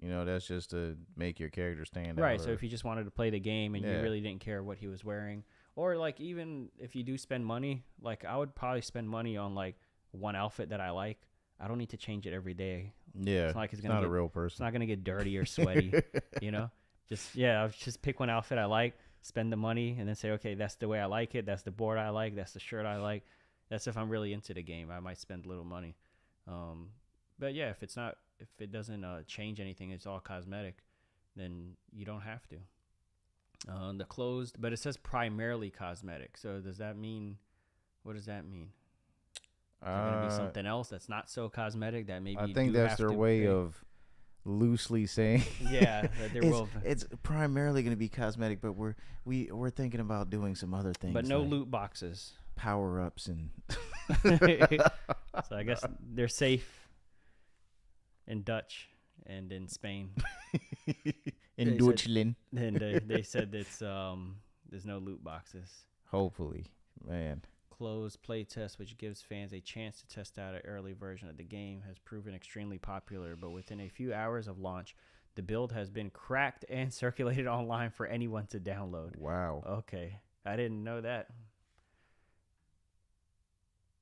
You know, that's just to make your character stand out. Right, so if you just wanted to play the game and you really didn't care what he was wearing, or like even if you do spend money, like I would probably spend money on like one outfit that I like. I don't need to change it every day. Yeah, it's, like it's not a real person. It's not going to get dirty or sweaty, you know? I'll just pick one outfit I like, spend the money, and then say, okay, that's the way I like it. That's the board I like. That's the shirt I like. That's if I'm really into the game. I might spend a little money. But yeah, if it doesn't change anything, it's all cosmetic, then you don't have to. The closed, but it says primarily cosmetic. So what does that mean? Is there going to be something else that's not so cosmetic that maybe I think that's their way of loosely saying that it's primarily going to be cosmetic, but we're thinking about doing some other things, but no like loot boxes, power-ups, and so I guess they're safe in Dutch and in Spain. In Deutschland. And they said it's there's no loot boxes. Hopefully, man. Closed playtest, which gives fans a chance to test out an early version of the game, has proven extremely popular, but within a few hours of launch, the build has been cracked and circulated online for anyone to download. Wow. Okay. I didn't know that.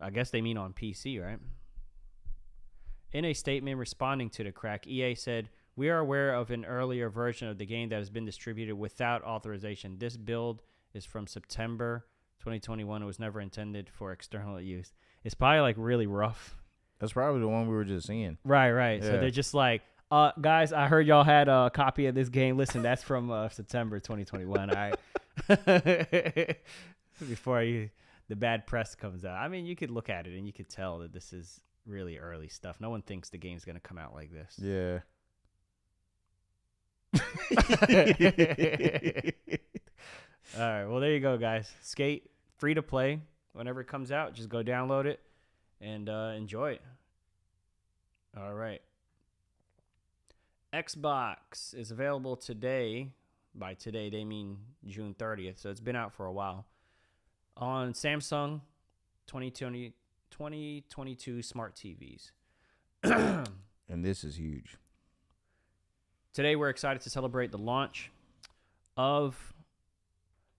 I guess they mean on PC, right? In a statement responding to the crack, EA said, "We are aware of an earlier version of the game that has been distributed without authorization. This build is from September 2021. It was never intended for external use." It's probably like really rough. That's probably the one we were just seeing. Right. Yeah. So they're just like, guys, I heard y'all had a copy of this game. Listen, that's from September 2021. All right. Before the bad press comes out. I mean, you could look at it and you could tell that this is really early stuff. No one thinks the game's going to come out like this. Yeah. All right. Well, there you go, guys. Skate, free to play. Whenever it comes out, just go download it and enjoy it. All right. Xbox is available today. By today, they mean June 30th. So it's been out for a while. On Samsung 2022 smart TVs. And this is huge. Today, we're excited to celebrate the launch of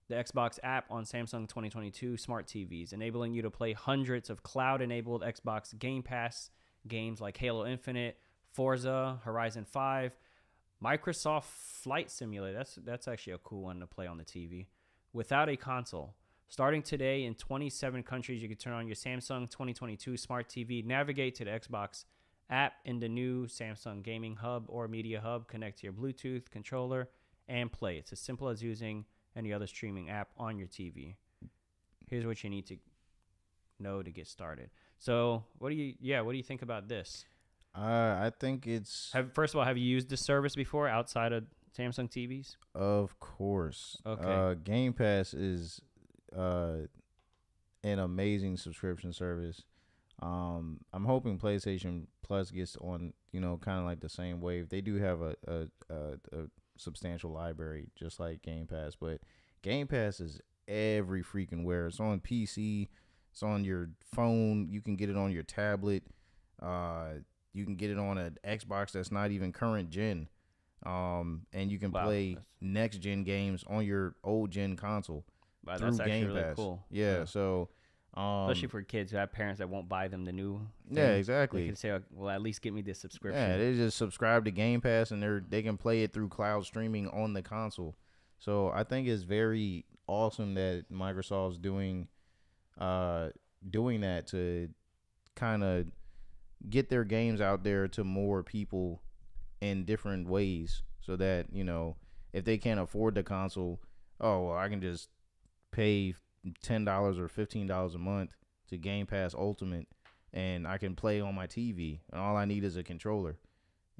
the Xbox app on Samsung 2022 smart TVs, enabling you to play hundreds of cloud-enabled Xbox Game Pass games like Halo Infinite, Forza, Horizon 5, Microsoft Flight Simulator. That's actually a cool one to play on the TV without a console. Starting today in 27 countries, you can turn on your Samsung 2022 Smart TV, navigate to the Xbox app in the new Samsung Gaming Hub or Media Hub, connect to your Bluetooth controller, and play. It's as simple as using any other streaming app on your TV. Here's what you need to know to get started. So, what do you think about this? I think it's First of all, have you used this service before outside of Samsung TVs? of course. Okay. Game Pass is an amazing subscription service. I'm hoping PlayStation Plus gets on, kind of like the same wave. They do have a substantial library, just like Game Pass, but Game Pass is every freaking where. It's on PC, it's on your phone. You can get it on your tablet. You can get it on an Xbox that's not even current gen. And you can play next gen games on your old gen console through that's actually Game really Pass. cool. Yeah, so especially for kids who have parents that won't buy them the new thing. Yeah, exactly. They can say, well, at least get me this subscription. Yeah, they just subscribe to Game Pass and they can play it through cloud streaming on the console. So I think it's very awesome that Microsoft's doing that to kind of get their games out there to more people in different ways, so that if they can't afford the console, I can just pay $10 or $15 a month to Game Pass Ultimate, and I can play on my TV, and all I need is a controller,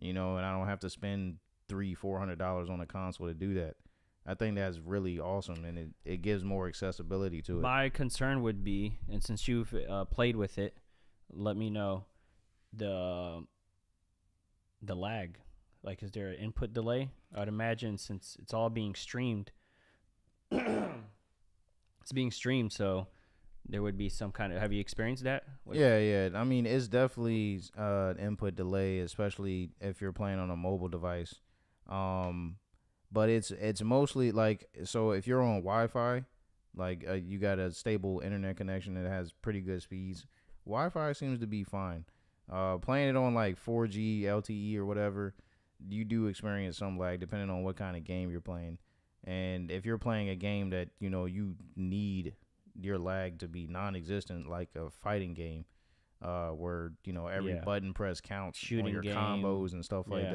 and I don't have to spend $300-$400 on a console to do that. I think that's really awesome, and it gives more accessibility to it. My concern would be, and since you've played with it, let me know the lag. Like, is there an input delay? I'd imagine since it's all being streamed, it's being streamed, so there would be some kind of. Have you experienced that? Yeah. I mean, it's definitely an input delay, especially if you're playing on a mobile device. But it's mostly like, so if you're on Wi-Fi, like you got a stable internet connection that has pretty good speeds, Wi-Fi seems to be fine. Playing it on like 4G LTE or whatever, you do experience some lag depending on what kind of game you're playing. And if you're playing a game that you need your lag to be non-existent, like a fighting game, where every button press counts, shooting on your game. combos and stuff like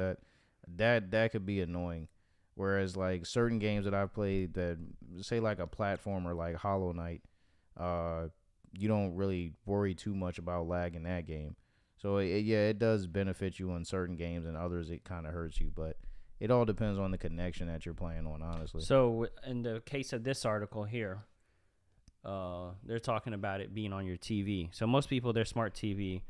that could be annoying. Whereas like certain games that I've played that say like a platformer like Hollow Knight, you don't really worry too much about lag in that game. So it does benefit you in certain games, and others it kind of hurts you, but it all depends on the connection that you're playing on, honestly. So in the case of this article here, they're talking about it being on your TV. So most people, their smart TV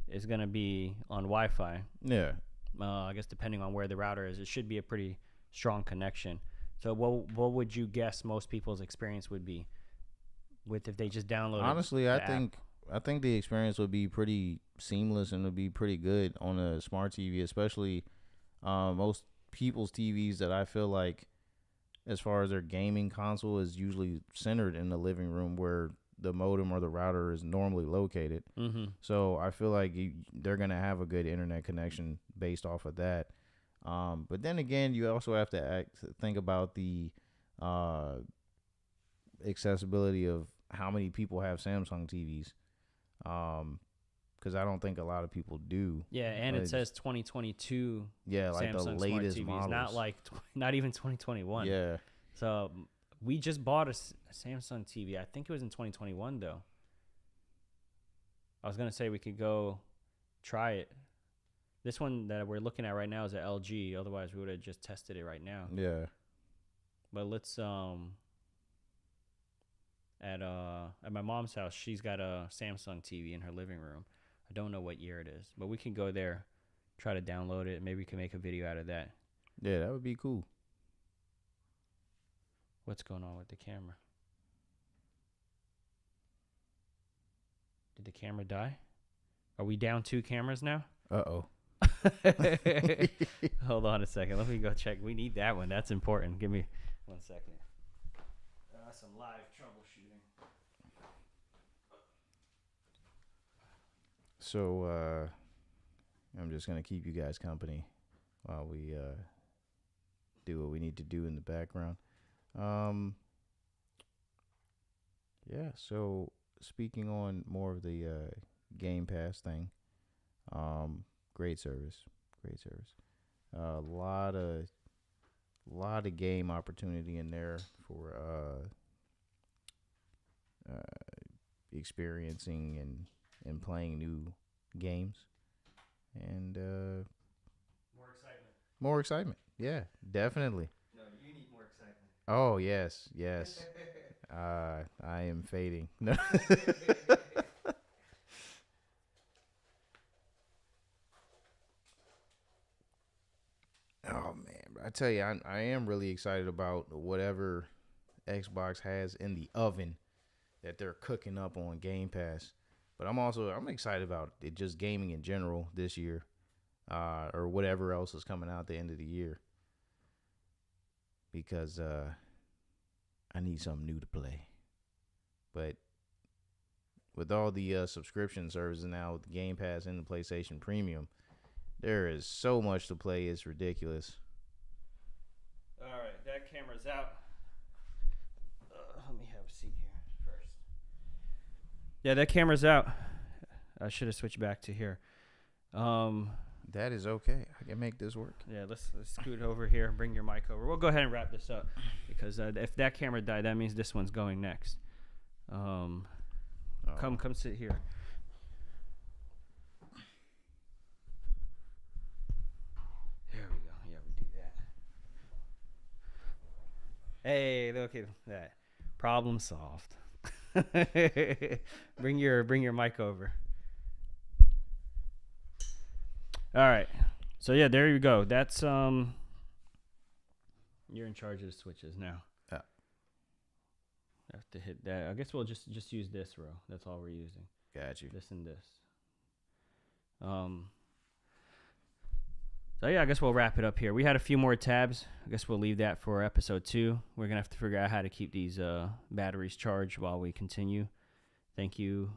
is going to be on Wi-Fi. Yeah. I guess depending on where the router is, it should be a pretty strong connection. So what would you guess most people's experience would be with if they just downloaded? Honestly, I think the experience would be pretty seamless and would be pretty good on a smart TV, especially most people's TVs that I feel like, as far as their gaming console, is usually centered in the living room where the modem or the router is normally located. Mm-hmm. So I feel like they're going to have a good internet connection based off of that. But then again, you also have to think about the accessibility of how many people have Samsung TVs. Because I don't think a lot of people do. Yeah, and it says 2022. Yeah, like Samsung the latest smart TVs, models. not like not even 2021. Yeah. So we just bought a Samsung TV. I think it was in 2021 though. I was gonna say we could go try it. This one that we're looking at right now is an LG. Otherwise, we would have just tested it right now. Yeah. But let's at my mom's house, she's got a Samsung TV in her living room. I don't know what year it is, but we can go there, try to download it. Maybe we can make a video out of that. Yeah, that would be cool. What's going on with the camera? Did the camera die? Are we down 2 cameras now? Uh-oh. Hold on a second. Let me go check. We need that one. That's important. Give me 1 second. Some live troubleshooting. So I'm just gonna keep you guys company while we do what we need to do in the background. Yeah. So speaking on more of the Game Pass thing, great service, great service. A lot of game opportunity in there for experiencing and playing new games, and more excitement. Yeah, definitely. No, you need more excitement. Oh yes, yes. I am fading. No. Oh man, I tell you, I am really excited about whatever Xbox has in the oven that they're cooking up on Game Pass. But I'm excited about it, just gaming in general this year, or whatever else is coming out at the end of the year, because I need something new to play. But with all the subscription services now, with the Game Pass and the PlayStation Premium, there is so much to play. It's ridiculous. All right, that camera's out. Let me have a seat here first. Yeah, that camera's out. I should have switched back to here. That is okay. I can make this work. Yeah, let's scoot over here. Bring your mic over. We'll go ahead and wrap this up because if that camera died, that means this one's going next. Come sit here. There we go. Yeah, we do that. Hey, look at that. Problem solved. Bring your mic over. All right. So yeah, there you go. That's you're in charge of the switches now. Yeah. I have to hit that. I guess we'll just use this row. That's all we're using. Got you. This and this. So yeah, I guess we'll wrap it up here. We had a few more tabs. I guess we'll leave that for episode 2. We're gonna have to figure out how to keep these batteries charged while we continue. Thank you,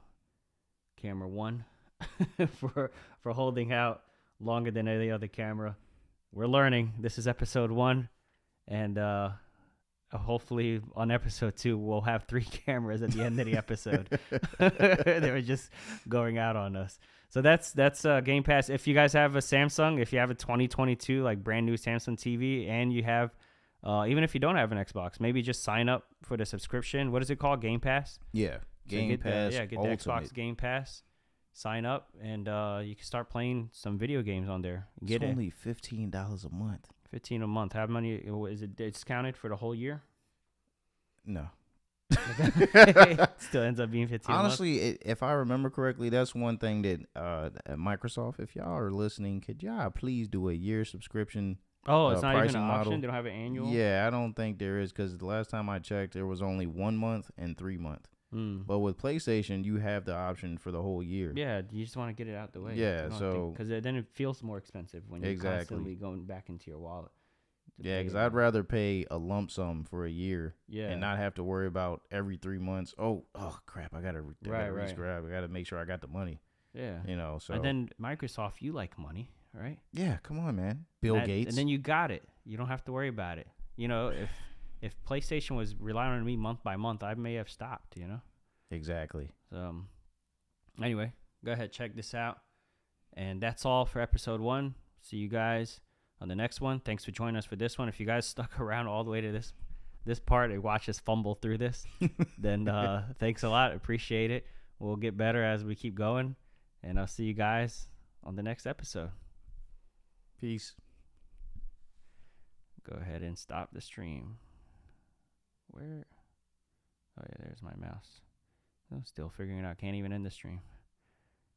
camera 1, for holding out longer than any other camera. We're learning. This is episode 1, and hopefully on episode 2 we'll have 3 cameras at the end of the episode. They were just going out on us. So that's Game Pass. If you guys have a Samsung, if you have a 2022 like brand new Samsung TV, and you have even if you don't have an Xbox, maybe just sign up for the subscription. What is it called? Game Pass? Yeah. Game Pass. Get the Xbox Game Pass. Sign up, and you can start playing some video games on there. It's only $15 a month. $15 a month. How many is it discounted for the whole year? No. Still ends up being 15 Honestly, if I remember correctly, that's one thing that at Microsoft, if y'all are listening, could y'all please do a year subscription? Oh, it's not even an model. option? They don't have an annual? Yeah, I don't think there is, because the last time I checked, there was only 1 month and 3 month. But with PlayStation, you have the option for the whole year. Yeah, you just want to get it out the way. Yeah, so because then it feels more expensive when you're constantly going back into your wallet. Yeah, because I'd rather pay a lump sum for a year, and not have to worry about every 3 months. Oh crap! I gotta rescribe. I gotta make sure I got the money. Yeah, So and then Microsoft, you like money, right? Yeah, come on, man. Bill Gates, and then you got it. You don't have to worry about it. If PlayStation was relying on me month by month, I may have stopped. Exactly. So, anyway, go ahead, check this out, and that's all for episode 1. See you guys on the next one. Thanks for joining us for this one. If you guys stuck around all the way to this part and watch us fumble through this, then thanks a lot. Appreciate it. We'll get better as we keep going, and I'll see you guys on the next episode. Peace. Go ahead and stop the stream. Where? Oh yeah, there's my mouse. I'm still figuring it out. Can't even end the stream.